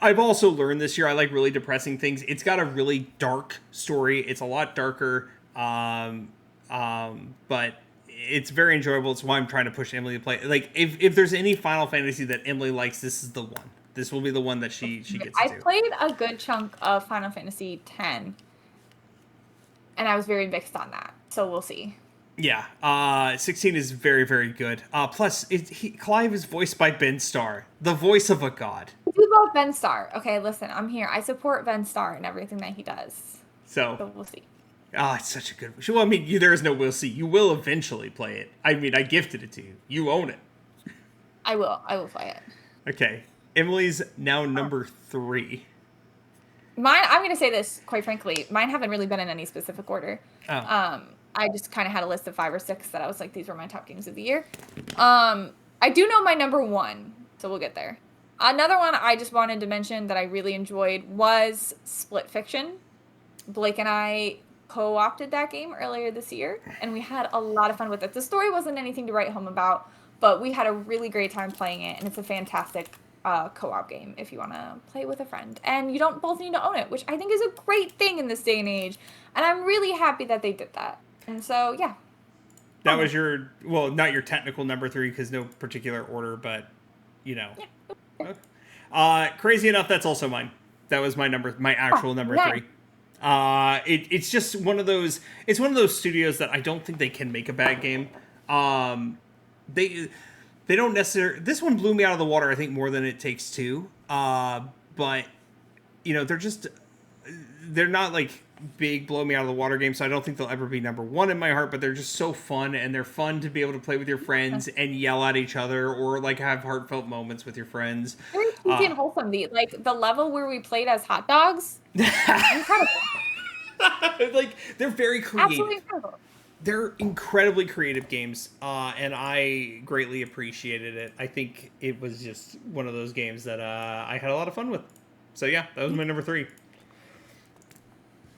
I've also learned this year I like really depressing things. It's got a really dark story. It's a lot darker, but it's very enjoyable. It's why I'm trying to push Emily to play. Like, if there's any Final Fantasy that Emily likes, this is the one. This will be the one that she gets I to. played a good chunk of Final Fantasy X, and I was very mixed on that. So we'll see. Yeah, 16 is very, very good. Plus, Clive is voiced by Ben Starr, the voice of a god. I do love Ben Starr. Okay, listen, I'm here. I support Ben Starr and everything that he does. So we'll see. it's such a good. Well, I mean, there is no we'll see. You will eventually play it. I mean, I gifted it to you. You own it. I will. I will play it. Okay, Emily's now number 3. Mine. I'm gonna say this quite frankly. Mine haven't really been in any specific order. Oh. I just kind of had a list of 5 or 6 that I was like, these were my top games of the year. I do know my number 1, so we'll get there. Another one I just wanted to mention that I really enjoyed was Split Fiction. Blake and I co-opted that game earlier this year, and we had a lot of fun with it. The story wasn't anything to write home about, but we had a really great time playing it, and it's a fantastic co-op game if you want to play with a friend. And you don't both need to own it, which I think is a great thing in this day and age, and I'm really happy that they did that. And so, yeah. That was your, well, not your technical number 3 because no particular order, but, you know. Yeah. Crazy enough, that's also mine. That was my actual number 3. It's just one of those. It's one of those studios that I don't think they can make a bad game. They don't necessarily. This one blew me out of the water. I think more than It Takes Two. But you know, they're not like big blow me out of the water games. So I don't think they'll ever be number 1 in my heart. But they're just so fun, and they're fun to be able to play with your friends and yell at each other, or like have heartfelt moments with your friends. Very cheesy and wholesome. The level where we played as hot dogs, incredible. Like they're very creative. Absolutely incredible. They're incredibly creative games, and I greatly appreciated it. I think it was just one of those games that I had a lot of fun with. So yeah, that was my number 3.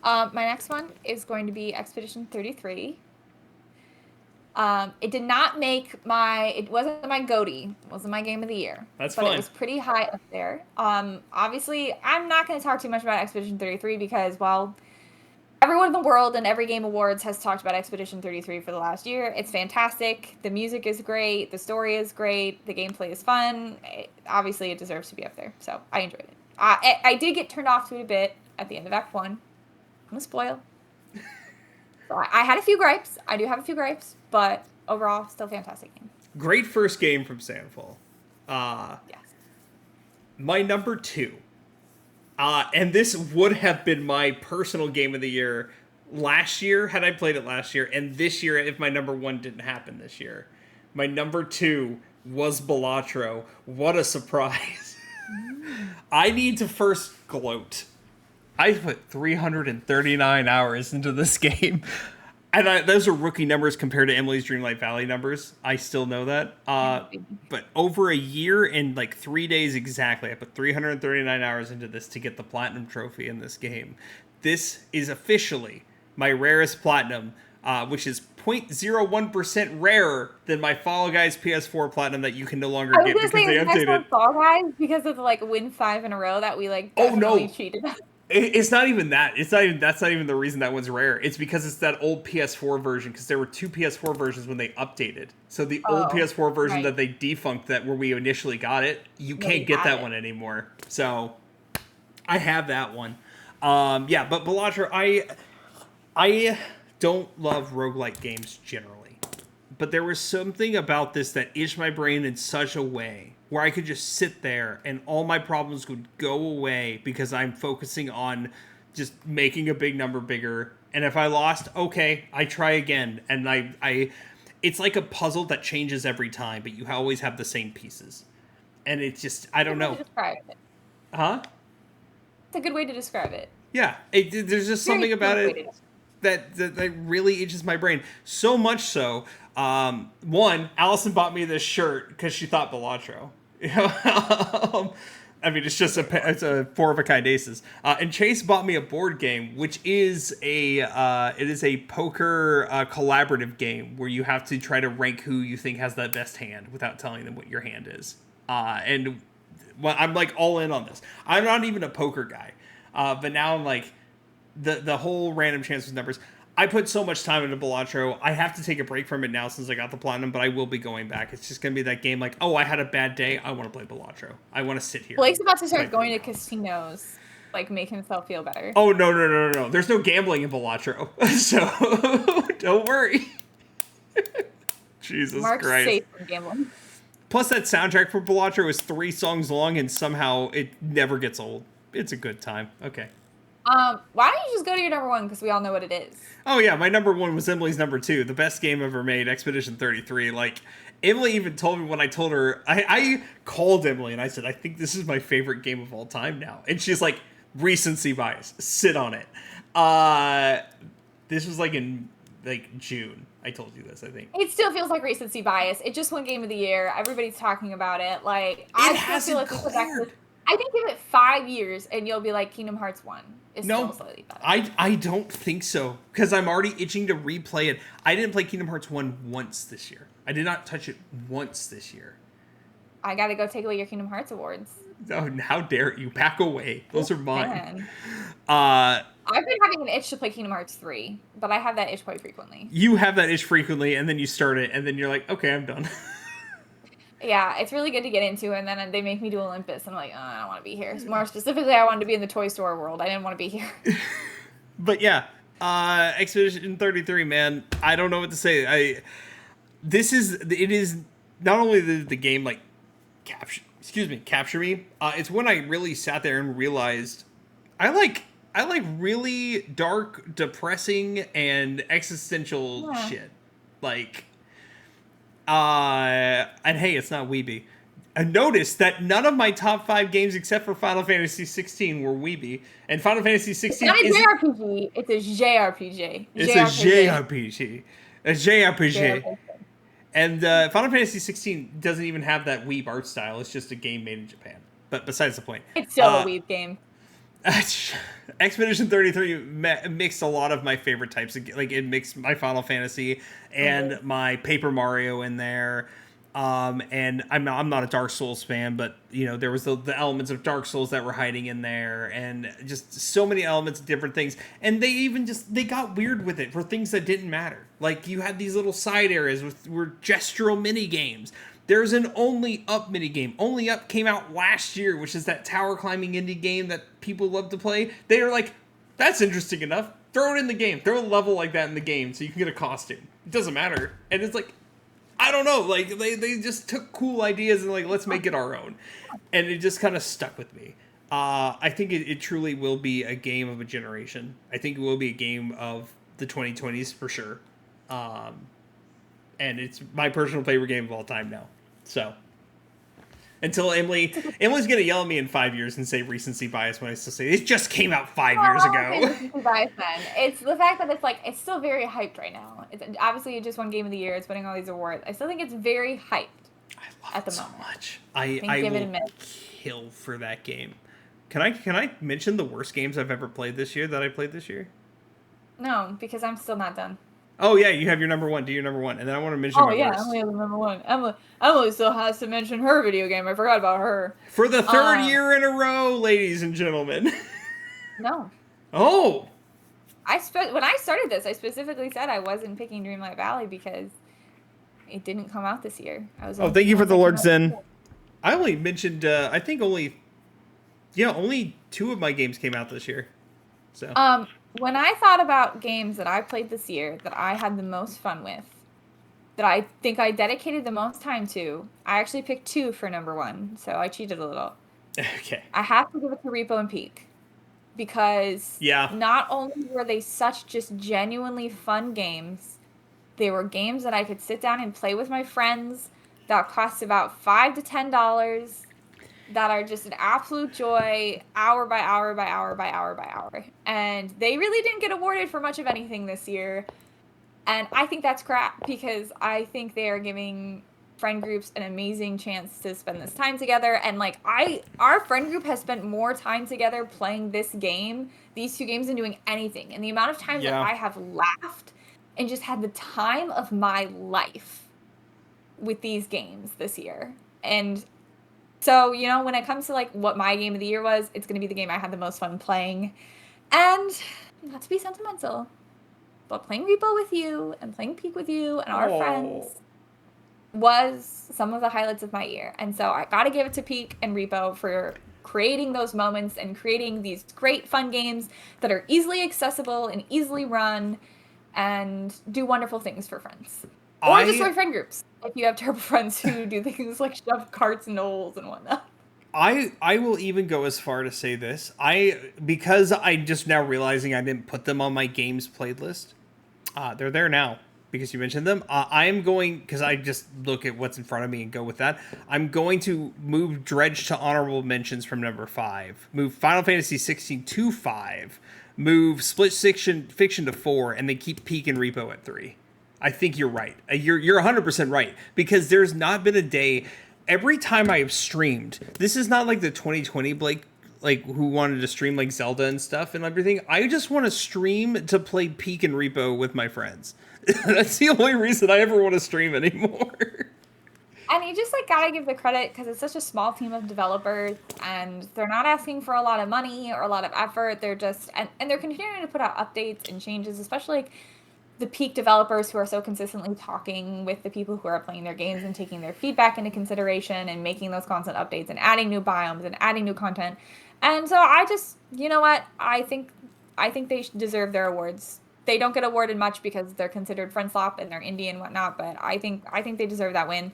My next one is going to be Expedition 33. It did not make it wasn't my GOTY. It wasn't my game of the year. That's but fine. It was pretty high up there. Obviously, I'm not going to talk too much about Expedition 33 because, well, everyone in the world and every Game Awards has talked about Expedition 33 for the last year. It's fantastic. The music is great. The story is great. The gameplay is fun. Obviously, it deserves to be up there. So I enjoyed it. I did get turned off to it a bit at the end of Act 1. I'm going to spoil. So I had a few gripes. I do have a few gripes, but overall, still fantastic game. Great first game from Sandfall. Yes. My number 2. And this would have been my personal game of the year last year had I played it last year, and this year if my number 1 didn't happen this year. My number 2 was Balatro. What a surprise. I need to first gloat. I put 339 hours into this game. And those are rookie numbers compared to Emily's Dreamlight Valley numbers. I still know that. But over a year and like 3 days exactly, I put 339 hours into this to get the platinum trophy in this game. This is officially my rarest platinum, which is 0.01% rarer than my Fall Guys PS4 platinum that you can no longer get because they updated. Fall Guys because of the win 5 in a row that we definitely cheated. It's not even that. That's not even the reason that one's rare. It's because it's that old PS4 version. Because there were 2 PS4 versions when they updated. So the old PS4 version that they defunct, that where we initially got it, you can't get that one anymore. So I have that one. Yeah, but Balatro, I don't love roguelike games generally, but there was something about this that itched my brain in such a way where I could just sit there and all my problems would go away because I'm focusing on just making a big number bigger. And if I lost, okay, I try again. And it's like a puzzle that changes every time, but you always have the same pieces. And it's just, I don't know. Describe it. Huh? It's a good way to describe it. Yeah, there's just something about it that really itches my brain. So much so, one, Allison bought me this shirt because she thought Balatro. I mean, it's just it's a 4 of a kind aces. And Chase bought me a board game, which is a poker collaborative game where you have to try to rank who you think has the best hand without telling them what your hand is. And well, I'm like all in on this. I'm not even a poker guy, but now I'm like the whole random chances numbers. I put so much time into Balatro. I have to take a break from it now since I got the platinum, but I will be going back. It's just gonna be that game like, oh, I had a bad day. I want to play Balatro. I want to sit here. Blake's about to Play start for an going to hour. casinos, like make himself feel better. Oh no no no no no! There's no gambling in Balatro, so don't worry. Jesus Mark's Christ! safe from gambling. Plus, that soundtrack for Balatro is 3 songs long, and somehow it never gets old. It's a good time. Okay. Why don't you just go to your number one because we all know what it is. Oh yeah, my number one was Emily's number two, the best game ever made, Expedition 33. Like, Emily even told me when I told her, I called Emily and I said, I think this is my favorite game of all time now. And she's like, recency bias, sit on it. This was like in like June. I told you this, I think. It still feels like recency bias. It just won Game of the Year. Everybody's talking about it. Like, It I still hasn't feel like we go back cleared. to, I think give it 5 years and you'll be like, Kingdom Hearts 1 is No, still slightly better. I don't think so because I'm already itching to replay it. I didn't play Kingdom Hearts 1 once this year. I did not touch it once this year. I gotta go take away your Kingdom Hearts awards. Oh, how dare you back away? Those are mine. Man. Uh, I've been having an itch to play Kingdom Hearts 3, but I have that itch quite frequently. you have that itch frequently, and then you start it, and then you're like, okay, I'm done. Yeah, it's really good to get into, and then they make me do Olympus, and I'm like, oh, I don't want to be here. More specifically, I wanted to be in the Toy Store world. I didn't want to be here. But yeah, Expedition 33, man, I don't know what to say. It is not only the game like capture me. It's when I really sat there and realized I like really dark, depressing, and existential shit. Like, and hey, it's not Weeby. I noticed that none of my top 5 games except for Final Fantasy 16 were Weeby, and Final Fantasy 16 It's not a is JRPG, it's a JRPG. it's a JRPG, a JRPG. And Final Fantasy 16 doesn't even have that weeb art style. It's just a game made in Japan. But besides the point. It's still a weeb game. Expedition 33 mixed a lot of my favorite types of like it mixed my Final Fantasy and my Paper Mario in there. And I'm not a Dark Souls fan, but you know there was the elements of Dark Souls that were hiding in there, and just so many elements of different things. And they even they got weird with it for things that didn't matter. Like you had these little side areas were gestural mini games. There's an Only Up mini game. Only Up came out last year, which is that tower climbing indie game that people love to play. They are like, that's interesting enough. Throw it in the game. Throw a level like that in the game so you can get a costume. It doesn't matter. And it's like, I don't know, like they just took cool ideas and like let's make it our own, and it just kind of stuck with me. I think it truly will be a game of a generation. I think it will be a game of the 2020s for sure, and it's my personal favorite game of all time now. So until Emily's gonna yell at me in 5 years and say recency bias when I still say it just came out 5 years ago. Recency bias then. It's the fact that it's still very hyped right now. It's obviously it just won Game of the Year. It's winning all these awards. I still think it's very hyped. I love at the it so moment. much. Give it I a will minute. kill for that game. Can I mention the worst games I've ever played this year that I played this year? No, because I'm still not done. Oh yeah, you have your number one. Do your number one, and then I want to mention Oh my yeah, worst. Emily has number one. Emily still has to mention her video game. I forgot about her. For the third year in a row, ladies and gentlemen. No. Oh. When I started this, I specifically said I wasn't picking Dreamlight Valley because it didn't come out this year. Oh, thank you for the Lord Zen. I only mentioned. I think only 2 of my games came out this year. So. When I thought about games that I played this year that I had the most fun with, that I think I dedicated the most time to, I actually picked 2 for number 1, so I cheated a little. Okay. I have to give it to Repo and Peak. Because not only were they such just genuinely fun games, they were games that I could sit down and play with my friends that cost about $5 to $10, that are just an absolute joy, hour by hour by hour by hour by hour. And they really didn't get awarded for much of anything this year. And I think that's crap because I think they are giving friend groups an amazing chance to spend this time together. And our friend group has spent more time together playing these 2 games than doing anything. And the amount of times that I have laughed and just had the time of my life with these games this year. And so, when it comes to what my game of the year was, it's going to be the game I had the most fun playing. And not to be sentimental, but playing Repo with you and playing Peak with you and our Oh. friends was some of the highlights of my year. And so I gotta give it to Peak and Repo for creating those moments and creating these great fun games that are easily accessible and easily run and do wonderful things for friends. Or destroy friend groups if you have terrible friends who do things like shove carts in holes and whatnot. I will even go as far to say this. Because I just now realizing I didn't put them on my games playlist. They're there now because you mentioned them. I am going, because I just look at what's in front of me and go with that. I'm going to move Dredge to honorable mentions from number 5. Move Final Fantasy 16 to 5. Move Split Fiction to 4, and then keep Peak and Repo at 3. I think you're right. You're 100% right, because there's not been a day. Every time I've streamed, this is not like the 2020 Blake, like, who wanted to stream like Zelda and stuff and everything. I just want to stream to play Peak and Repo with my friends. That's the only reason I ever want to stream anymore. And you just like gotta give the credit because it's such a small team of developers and they're not asking for a lot of money or a lot of effort. They're just and they're continuing to put out updates and changes, especially like the Peak developers who are so consistently talking with the people who are playing their games and taking their feedback into consideration and making those constant updates and adding new biomes and adding new content. And so I just, you know what? I think they deserve their awards. They don't get awarded much because they're considered friend slop and they're indie and whatnot, but I think they deserve that win.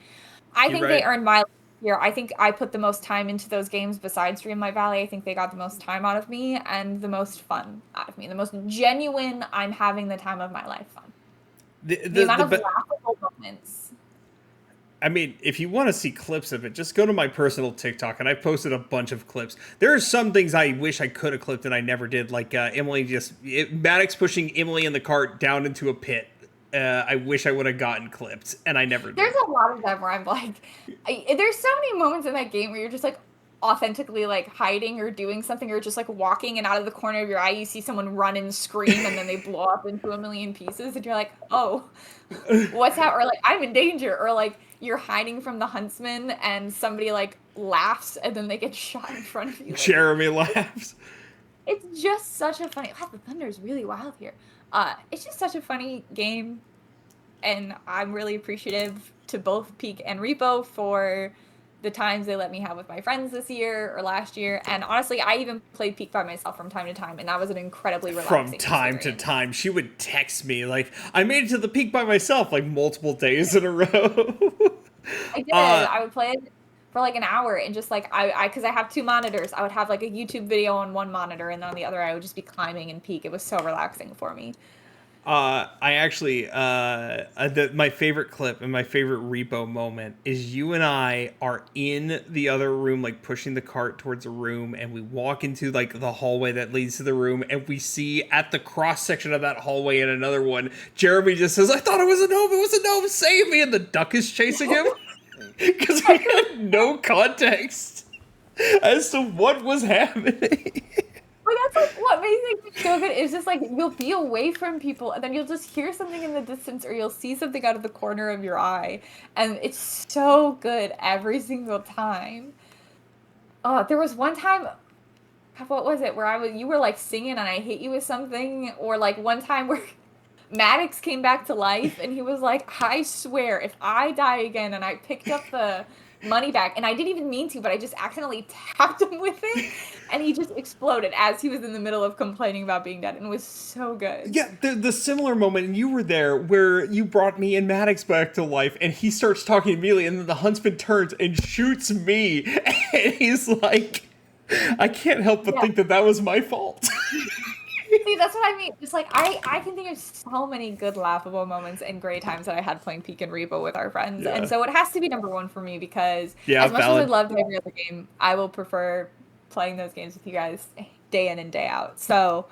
I You're think they right. earned my year. I think I put the most time into those games besides Dreamlight Valley. I think they got the most time out of me and the most fun out of me. The most genuine, I'm having the time of my life fun. The amount of laughable moments. I mean, if you want to see clips of it, just go to my personal TikTok, and I've posted a bunch of clips. There are some things I wish I could have clipped and I never did, like Maddox pushing Emily in the cart down into a pit. I wish I would have gotten clipped, and I never did. There's a lot of them where I'm like, there's so many moments in that game where you're just like authentically like hiding or doing something or just like walking and out of the corner of your eye you see someone run and scream and then they blow up into a million pieces and you're like, oh, what's that? Or like, I'm in danger. Or like you're hiding from the huntsman and somebody like laughs and then they get shot in front of you. Jeremy laughs. It's just such a funny. Wow, the thunder is really wild here. It's just such a funny game, and I'm really appreciative to both Peak and Repo for the times they let me have with my friends this year or last year. And honestly, I even played Peak by myself from time to time, and that was an incredibly relaxing From time experience. to time, she would text me like, "I made it to the peak by myself," like multiple days in a row. I did. I would play it for like an hour and just like because I have two monitors, I would have like a YouTube video on one monitor and then on the other I would just be climbing and Peak. It was so relaxing for me. I actually, my favorite clip and my favorite Repo moment is you and I are in the other room, like pushing the cart towards a room, and we walk into like the hallway that leads to the room, and we see at the cross section of that hallway in another one, Jeremy just says, "I thought it was a gnome, it was a gnome, save me," and the duck is chasing him. Because we had no context as to what was happening. But that's like what makes it so good. It's just like you'll be away from people and then you'll just hear something in the distance or you'll see something out of the corner of your eye. And it's so good every single time. Oh, there was one time, what was it, where you were like singing and I hit you with something, or like one time where Maddox came back to life and he was like, I swear, if I die again, and I picked up the money back, and I didn't even mean to, but I just accidentally tapped him with it, and he just exploded as he was in the middle of complaining about being dead, and it was so good. Yeah, the similar moment, and you were there, where you brought me and Maddox back to life, and he starts talking immediately, and then the huntsman turns and shoots me, and he's like, I can't help but think that was my fault. See, that's what I mean. Just like I can think of so many good laughable moments and great times that I had playing Peak and Repo with our friends. Yeah. And so it has to be number one for me because Yeah, as much valid. as I loved every other game, I will prefer playing those games with you guys day in and day out. So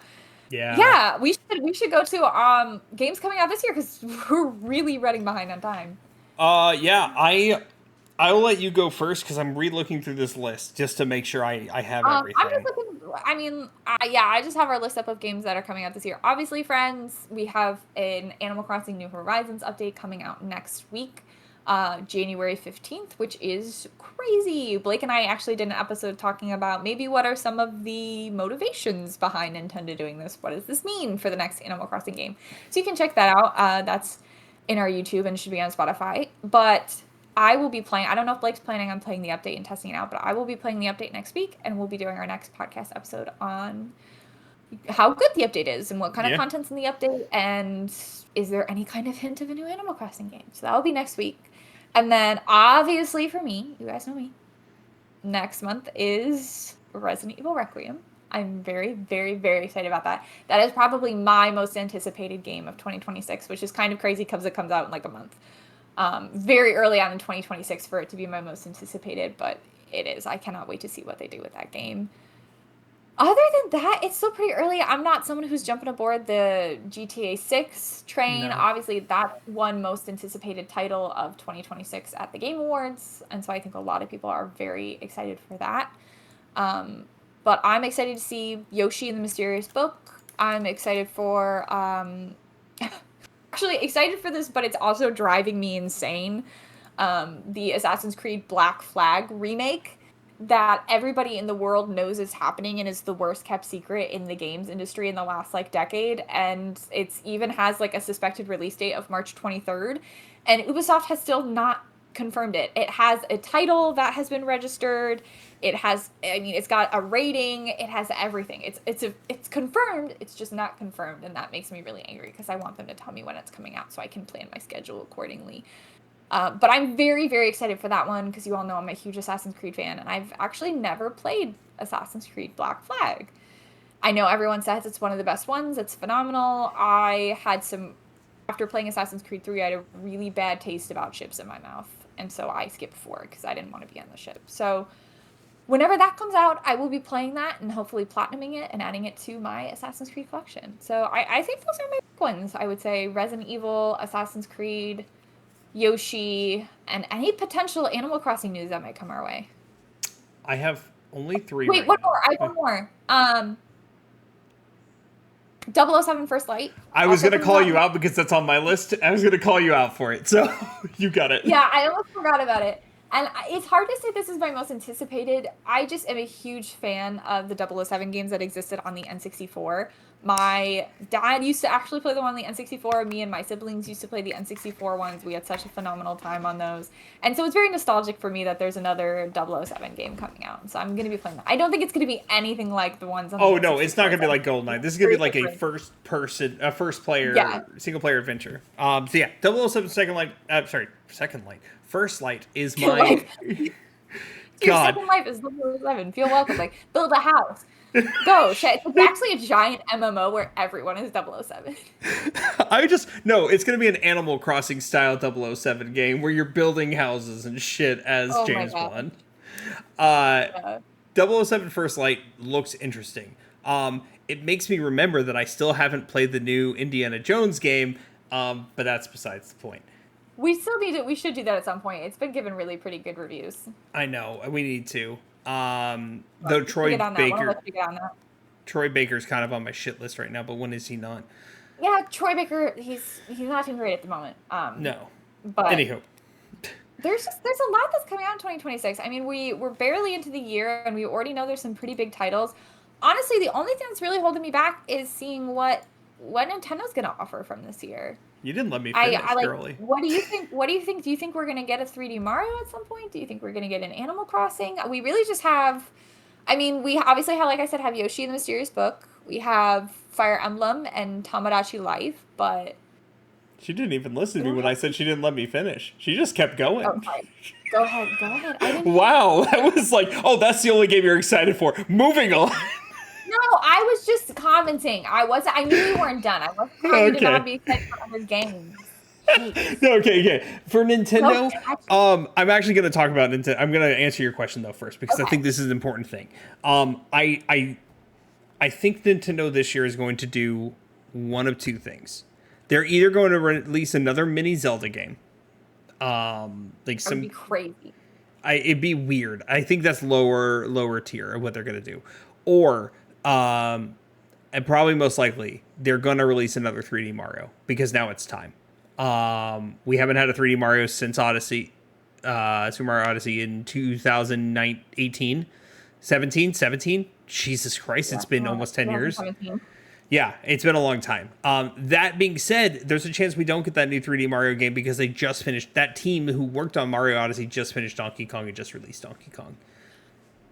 yeah, we should go to games coming out this year because we're really running behind on time. Yeah, I will let you go first because I'm re-looking through this list just to make sure I have everything. I'm just looking. I mean, I just have our list up of games that are coming out this year. Obviously, friends, we have an Animal Crossing New Horizons update coming out next week. January 15th, which is crazy. Blake and I actually did an episode talking about maybe what are some of the motivations behind Nintendo doing this. What does this mean for the next Animal Crossing game? So you can check that out. That's in our YouTube and should be on Spotify. But I will be playing. I don't know if Blake's planning on playing the update and testing it out, but I will be playing the update next week, and we'll be doing our next podcast episode on how good the update is and what kind of content's in the update, and is there any kind of hint of a new Animal Crossing game. So that will be next week. And then obviously for me, you guys know me, next month is Resident Evil Requiem. I'm very, very, very excited about that. That is probably my most anticipated game of 2026, which is kind of crazy because it comes out in like a month. Very early on in 2026 for it to be my most anticipated, but it is. I cannot wait to see what they do with that game. Other than that, it's still pretty early. I'm not someone who's jumping aboard the GTA 6 train. No. Obviously, that won most anticipated title of 2026 at the Game Awards, and so I think a lot of people are very excited for that. But I'm excited to see Yoshi in the Mysterious Book. I'm excited for... actually excited for this, but it's also driving me insane. The Assassin's Creed Black Flag remake that everybody in the world knows is happening and is the worst kept secret in the games industry in the last like decade, and it's even has like a suspected release date of March 23rd, and Ubisoft has still not confirmed it. It has a title that has been registered. It has, I mean, it's got a rating. It has everything. It's confirmed. It's just not confirmed, and that makes me really angry because I want them to tell me when it's coming out so I can plan my schedule accordingly. But I'm very, very excited for that one because you all know I'm a huge Assassin's Creed fan, and I've actually never played Assassin's Creed Black Flag. I know everyone says it's one of the best ones. It's phenomenal. After playing Assassin's Creed 3, I had a really bad taste about ships in my mouth, and so I skipped 4 because I didn't want to be on the ship. So whenever that comes out, I will be playing that and hopefully platinuming it and adding it to my Assassin's Creed collection. So I think those are my big ones. I would say Resident Evil, Assassin's Creed, Yoshi, and any potential Animal Crossing news that might come our way. I have only 3. Wait, one more. I have one more. 007 First Light. I was going to call you out because that's on my list. I was going to call you out for it, so you got it. Yeah, I almost forgot about it. And it's hard to say this is my most anticipated. I just am a huge fan of the 007 games that existed on the N64. My dad used to actually play them on the N64. Me and my siblings used to play the N64 ones. We had such a phenomenal time on those. And so it's very nostalgic for me that there's another 007 game coming out. So I'm going to be playing that. I don't think it's going to be anything like the ones on the N64. No, it's not going to be like GoldenEye. This is going to be like a first player, single player adventure. So yeah, 007 Second Light. First Light is my... Your second life is 007. Feel welcome. Like, build a house. Go. It's actually a giant MMO where everyone is 007. It's going to be an Animal Crossing style 007 game where you're building houses and shit as James Bond. 007 First Light looks interesting. It makes me remember that I still haven't played the new Indiana Jones game, but that's besides the point. We still need it. We should do that at some point. It's been given really pretty good reviews. I know. We need to. Though Troy Baker's kind of on my shit list right now, but when is he not? Yeah, Troy Baker, he's not doing great at the moment. No. But anywho. There's a lot that's coming out in 2026. I mean, we're barely into the year, and we already know there's some pretty big titles. Honestly, the only thing that's really holding me back is seeing what Nintendo's going to offer from this year. You didn't let me finish, girly. What do you think? Do you think we're going to get a 3D Mario at some point? Do you think we're going to get an Animal Crossing? We really just have... I mean, we obviously have, like I said, have Yoshi in the Mysterious Book. We have Fire Emblem and Tamagotchi Life, but... She didn't even listen to me when I said she didn't let me finish. She just kept going. Oh, sorry. Go ahead. Wow, that was like, that's the only game you're excited for. Moving on. No, I was just commenting. I knew you weren't done. I wasn't trying to not be excited for other games. Okay. For Nintendo, I'm actually going to talk about Nintendo. I'm going to answer your question though first because I think this is an important thing. I think Nintendo this year is going to do one of two things. They're either going to release another mini Zelda game. That'd be crazy. It'd be weird. I think that's lower tier of what they're going to do. Or and probably most likely they're going to release another 3D Mario because now it's time. We haven't had a 3D Mario since Odyssey, Super Mario Odyssey in 2018, 17. Jesus Christ, Yeah, it's been almost 10 years. 2017. Yeah, it's been a long time. That being said, there's a chance we don't get that new 3D Mario game because they just finished, that team who worked on Mario Odyssey just finished Donkey Kong and just released Donkey Kong.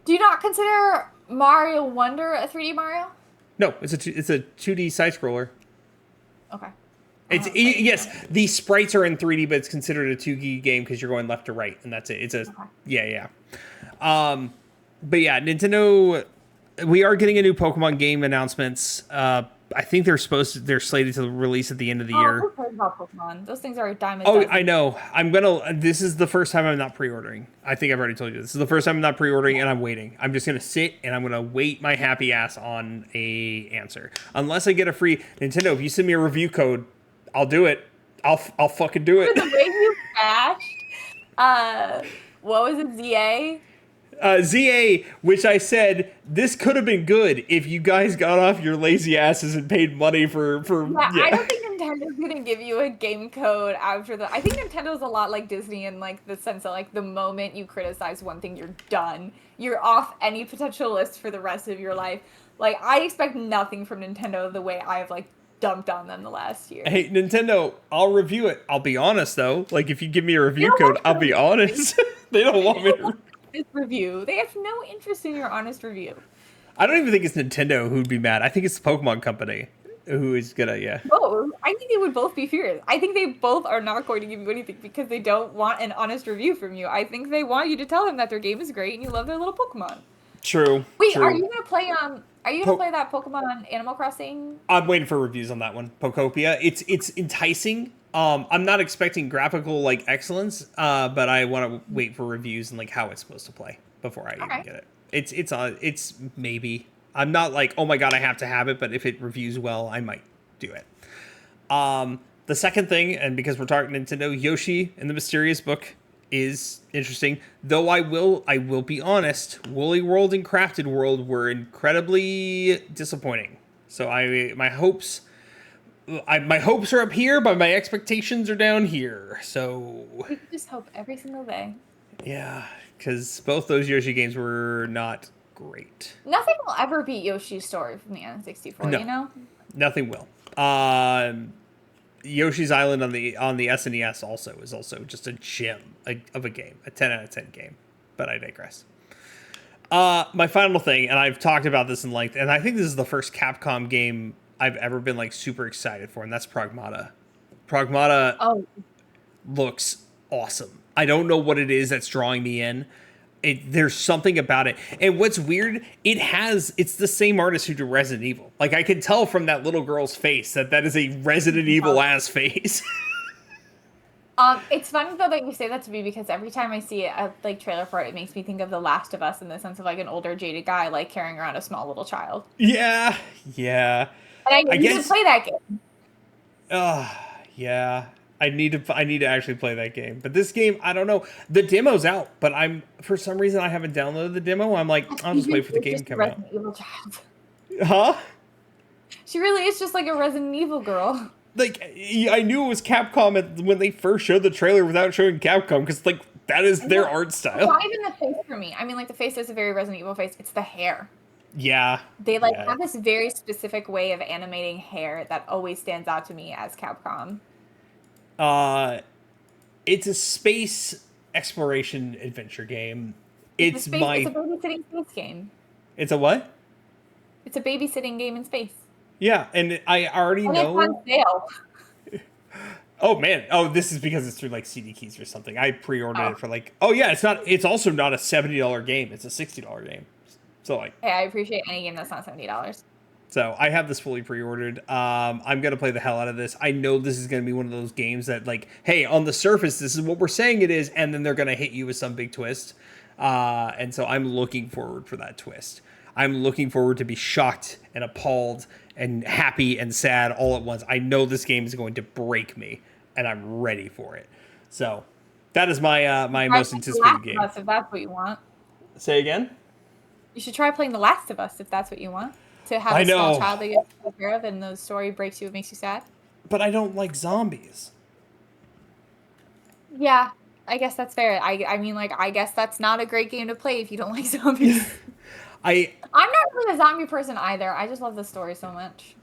Do you not consider Mario Wonder a 3D Mario? No, it's a 2D side scroller. Okay. Yes, the sprites are in 3D, but it's considered a 2D game because you're going left to right, and that's it. It's a Okay. yeah. But yeah, Nintendo. We are getting a new Pokemon game announcements. I think they're slated to release at the end of the year. Who cares about Pokemon? Those things are a dime a Oh, dozen. I know. This is the first time I'm not pre-ordering. I think I've already told you this is the first time I'm not pre-ordering, and I'm waiting. I'm just gonna sit and I'm gonna wait my happy ass on a answer. Unless I get a free Nintendo. If you send me a review code, I'll do it. I'll fucking do it. The way you bashed, what was it, ZA? ZA, which I said this could have been good if you guys got off your lazy asses and paid money for. Yeah. I don't think Nintendo's gonna give you a game code after the. I think Nintendo's a lot like Disney in like the sense that like the moment you criticize one thing, you're done. You're off any potential list for the rest of your life. Like I expect nothing from Nintendo the way I've like dumped on them the last year. Hey, Nintendo, I'll review it. I'll be honest though. Like if you give me a review code, I'll be honest. They don't want me to. Review. They have no interest in your honest review. I don't even think it's Nintendo who'd be mad. I think it's the Pokemon Company who is gonna, yeah. Both. I think they would both be furious. I think they both are not going to give you anything because they don't want an honest review from you. I think they want you to tell them that their game is great and you love their little Pokemon. True. Wait, true. are you gonna play play that Pokemon Animal Crossing? I'm waiting for reviews on that one. Pokopia. It's enticing. I'm not expecting graphical like excellence, but I want to wait for reviews and like how it's supposed to play before I even get it. It's maybe. I'm not like, oh my god, I have to have it, but if it reviews well, I might do it. The second thing, and because we're talking Nintendo, Yoshi and the Mysterious Book is interesting. Though I will be honest, Woolly World and Crafted World were incredibly disappointing. So my hopes are up here, but my expectations are down here. So We can just hope every single day. yeah, because both those Yoshi games were not great. Nothing will ever beat Yoshi's Story from the N64, No. you know? Nothing will. Yoshi's Island on the SNES is also just a gem of a game, a 10 out of 10 game. But I digress. My final thing, and I've talked about this in length, and I think this is the first Capcom game I've ever been like super excited for, and that's Pragmata. Pragmata looks awesome. I don't know what it is that's drawing me in. There's something about it. And what's weird, it's the same artist who did Resident Evil. Like I can tell from that little girl's face that is a Resident Evil ass face. It's funny though that you say that to me because every time I see a like trailer for it, it makes me think of The Last of Us in the sense of like an older jaded guy like carrying around a small little child. Yeah. And I guess to play that game. Yeah. I need to actually play that game. But this game, I don't know. The demo's out, but for some reason I haven't downloaded the demo. I'm like, I'll just wait for the game to come out. Evil child. Huh? She really is just like a Resident Evil girl. Like I knew it was Capcom when they first showed the trailer without showing Capcom because like that is their art style. It's not even the face for me. I mean, like the face is a very Resident Evil face. It's the hair. Yeah. They have this very specific way of animating hair that always stands out to me as Capcom. It's a space exploration adventure game. It's a babysitting space game. It's a what? It's a babysitting game in space. Yeah, and I already know. It's on sale. Oh man! Oh, this is because it's through like CD keys or something. I pre-ordered it for like. Oh yeah, it's not. It's also not a $70 game. It's a $60 game. So like. Hey, I appreciate any game that's not $70. So I have this fully pre-ordered. I'm gonna play the hell out of this. I know this is gonna be one of those games that like, hey, on the surface, this is what we're saying it is, and then they're gonna hit you with some big twist. And so I'm looking forward for that twist. I'm looking forward to be shocked and appalled and happy and sad all at once. I know this game is going to break me, and I'm ready for it. So that is my my most anticipated game. If that's what you want. Say again? You should try playing The Last of Us if that's what you want. To have a small child that you have to take care of and the story breaks you, it makes you sad. But I don't like zombies. Yeah, I guess that's fair. I mean, like, I guess that's not a great game to play if you don't like zombies. I I'm not really a zombie person either. I just love the story so much.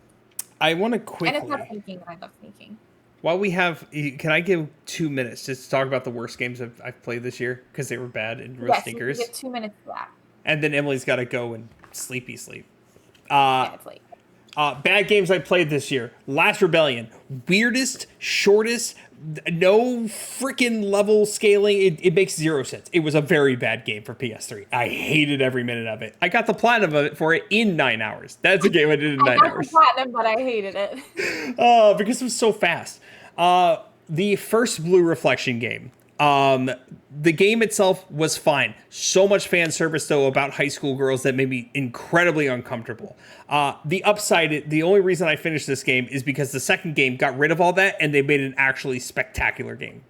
I want to And it's not quickly, sneaking, and I love sneaking. while we have, can I give 2 minutes just to talk about the worst games I've played this year because they were bad and real Yes, you can stinkers, get 2 minutes for that. and then Emily's got to go and sleepy sleep. Uh, Yeah, it's late. Bad games I played this year. Last Rebellion. Weirdest, shortest, no freaking level scaling. It makes zero sense. It was a very bad game for PS3. I hated every minute of it. I got the platinum of it for it in 9 hours. That's a game I did in I nine got the hours. platinum, but I hated it. Because it was so fast. The first Blue Reflection game. The game itself was fine. So much fan service though about high school girls that made me incredibly uncomfortable. The upside, the only reason I finished this game is because the second game got rid of all that and they made an actually spectacular game.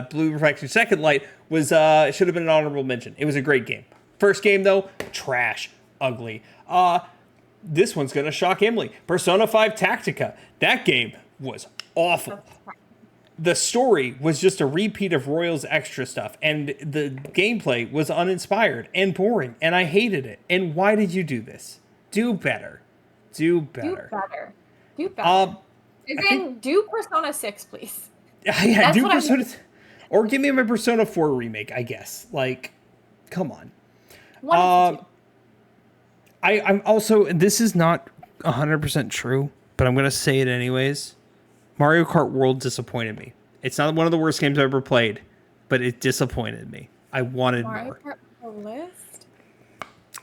Blue Reflection Second Light was should have been an honorable mention. It was a great game. First game though, trash, ugly. This one's gonna shock Emily. Persona 5 Tactica. That game was awful. The story was just a repeat of Royal's extra stuff, and the gameplay was uninspired and boring, and I hated it. And why did you do this? Do better. Do better. Do better. Do better. As in, do Persona 6, please. Yeah, That's do what Persona, or give me my Persona 4 remake, I guess. Like, come on. One of the two. I'm also, this is not 100% true, but I'm going to say it anyways. Mario Kart World disappointed me. It's not one of the worst games I've ever played, but it disappointed me. I wanted Mario more. Kart list?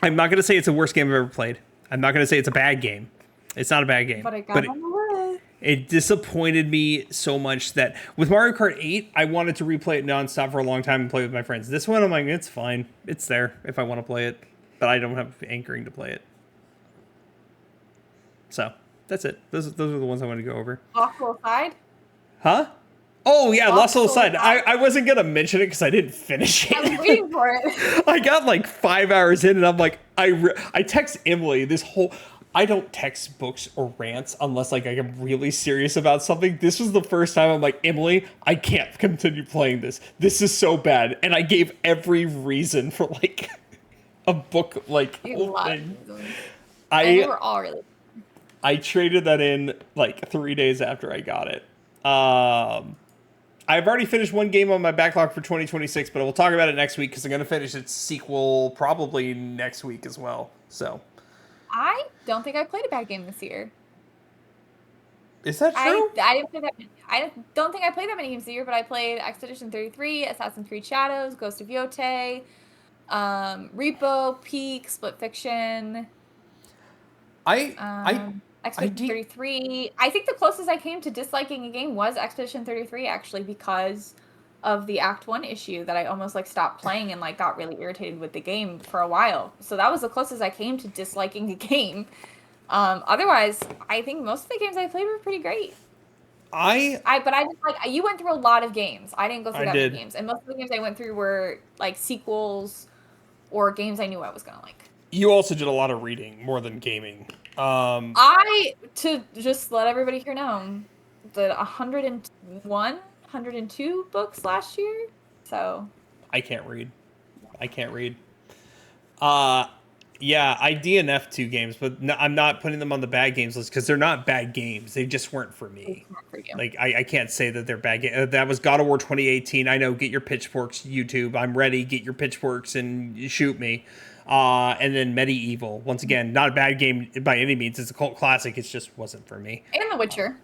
I'm not going to say it's the worst game I've ever played. I'm not going to say it's a bad game. It's not a bad game. But it got on the list. It disappointed me so much that with Mario Kart 8, I wanted to replay it nonstop for a long time and play with my friends. This one, I'm like, it's fine. It's there if I want to play it, but I don't have anchoring to play it. So that's it. Those are the ones I wanted to go over. Lost Soul Side? Huh? Oh yeah, Lost Soul Side. Side. I wasn't gonna mention it because I didn't finish it. I was waiting for it. I got like 5 hours in, and I'm like, I text Emily this whole. I don't text books or rants unless like I'm really serious about something. This was the first time I'm like, Emily, I can't continue playing this. This is so bad, and I gave every reason for like a book like whole thing. And they were all really. I traded that in like 3 days after I got it. I've already finished one game on my backlog for 2026, but we'll talk about it next week because I'm going to finish its sequel probably next week as well. So, I don't think I played a bad game this year. is that true? I didn't play that. I don't think I played that many games this year, but I played Expedition 33, Assassin's Creed Shadows, Ghost of Yotei, Repo, Peak, Split Fiction. Expedition 33. I think the closest I came to disliking a game was Expedition 33, actually, because of the Act 1 issue that I almost like stopped playing and like got really irritated with the game for a while. So that was the closest I came to disliking a game. Otherwise, I think most of the games I played were pretty great. But I just like, you went through a lot of games. I didn't go through that many games. And most of the games I went through were like sequels or games I knew I was going to like. You also did a lot of reading more than gaming. To just let everybody here know, did 102 books last year. So I can't read. Yeah, I DNF 2 games, but no, I'm not putting them on the bad games list because they're not bad games. They just weren't for me. Like I can't say that they're bad games. That was God of War 2018. I know. Get your pitchforks, YouTube. I'm ready. Get your pitchforks and shoot me. And then Medieval. Once again, not a bad game by any means. It's a cult classic. It just wasn't for me. And The Witcher.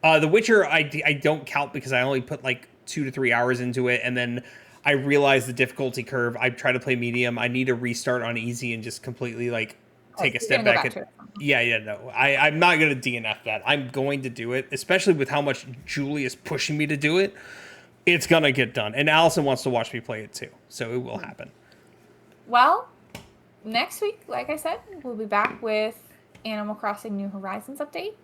The Witcher, I don't count because I only put like 2 to 3 hours into it, and then I realized the difficulty curve. I try to play medium. I need to restart on easy and just completely like take a step back. No. I'm not going to DNF that. I'm going to do it, especially with how much Julie is pushing me to do it. It's going to get done. And Allison wants to watch me play it too, so it will happen. Well, next week, like I said, we'll be back with Animal Crossing New Horizons update.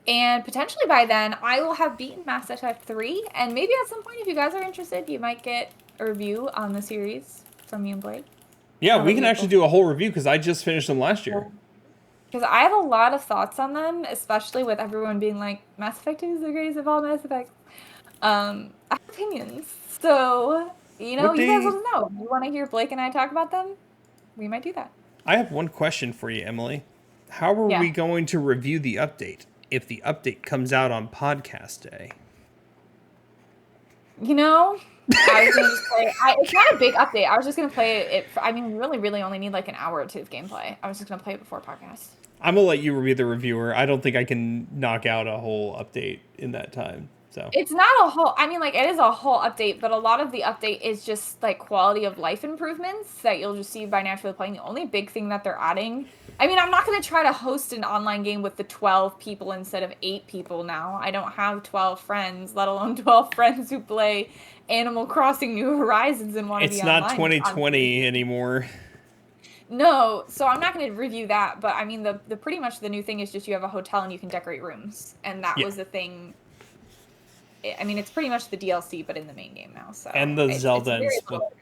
And potentially by then, I will have beaten Mass Effect 3. And maybe at some point, if you guys are interested, you might get a review on the series from me and Blake. Yeah, we can actually do a whole review because I just finished them last year. Because I have a lot of thoughts on them, especially with everyone being like, Mass Effect 2 is the greatest of all Mass Effects. I have opinions. So, you know, What you guys day? let us know. You want to hear Blake and I talk about them? We might do that. I have one question for you, Emily. How are Yeah. we going to review the update if the update comes out on podcast day? You know, I was gonna just play. It's not a big update. I was just gonna play it. I mean, we really only need like an hour or two of gameplay. I was just gonna play it before podcast. I'm gonna let you be the reviewer. I don't think I can knock out a whole update in that time. So It's not a whole, I mean, like, it is a whole update, but a lot of the update is just, like, quality of life improvements that you'll just see by naturally playing. The only big thing that they're adding, I mean, I'm not going to try to host an online game with the 12 people instead of 8 people now. I don't have 12 friends, let alone 12 friends who play Animal Crossing New Horizons and want to be it's online. not 2020 anymore. No, so I'm not going to review that, but I mean, the pretty much the new thing is just you have a hotel and you can decorate rooms, and that Yeah. was the thing. I mean, it's pretty much the DLC, but in the main game now. So And the Zelda and little.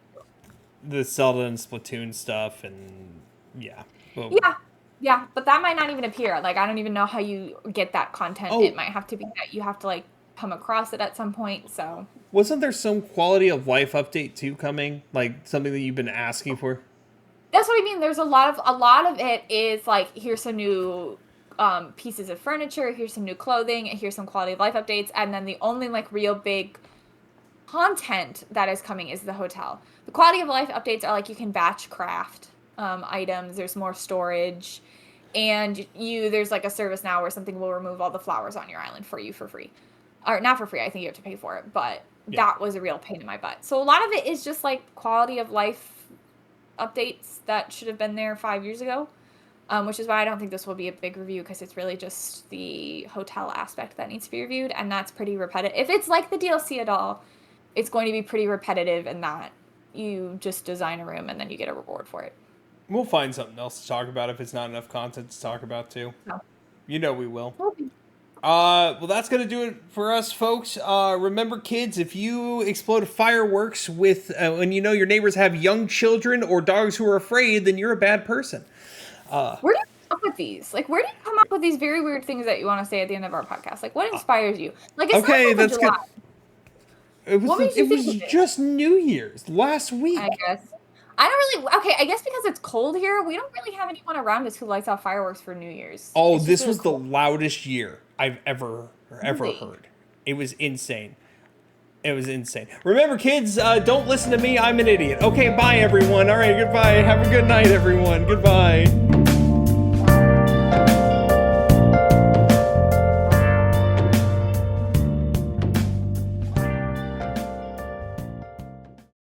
the Zelda and Splatoon stuff, and yeah. Well, Yeah, but that might not even appear. Like, I don't even know how you get that content. Oh. It might have to be that you have to like come across it at some point. So wasn't there some quality of life update too coming? Like something that you've been asking for? that's what I mean. There's a lot of it is like, here's some new pieces of furniture, here's some new clothing, here's some quality of life updates, and then the only like real big content that is coming is the hotel. The quality of life updates are like you can batch craft items, there's more storage, and there's like a service now where something will remove all the flowers on your island for you for free. Or not for free, I think you have to pay for it, but Yeah. that was a real pain in my butt. So a lot of it is just like quality of life updates that should have been there 5 years ago. Which is why I don't think this will be a big review, because it's really just the hotel aspect that needs to be reviewed, and that's pretty repetitive. If it's like the DLC at all, it's going to be pretty repetitive in that you just design a room and then you get a reward for it. We'll find something else to talk about if it's not enough content to talk about too. No. You know we will. Okay. Well, that's going to do it for us, folks. Remember, kids, if you explode fireworks with, when you know your neighbors have young children or dogs who are afraid, then you're a bad person. Where do you come up with these? Like, where do you come up with these very weird things that you want to say at the end of our podcast? Like, what inspires you? Like, it's Okay, not that's July, good. What makes you it think was of it? just New Year's last week. I guess. I don't really. Okay, I guess because it's cold here, we don't really have anyone around us who lights off fireworks for New Year's. Oh, It's just this really was cold. the loudest year I've ever Really? heard. It was insane. It was insane. Remember, kids, don't listen to me. I'm an idiot. Okay, bye, everyone. All right, goodbye. Have a good night, everyone. Goodbye.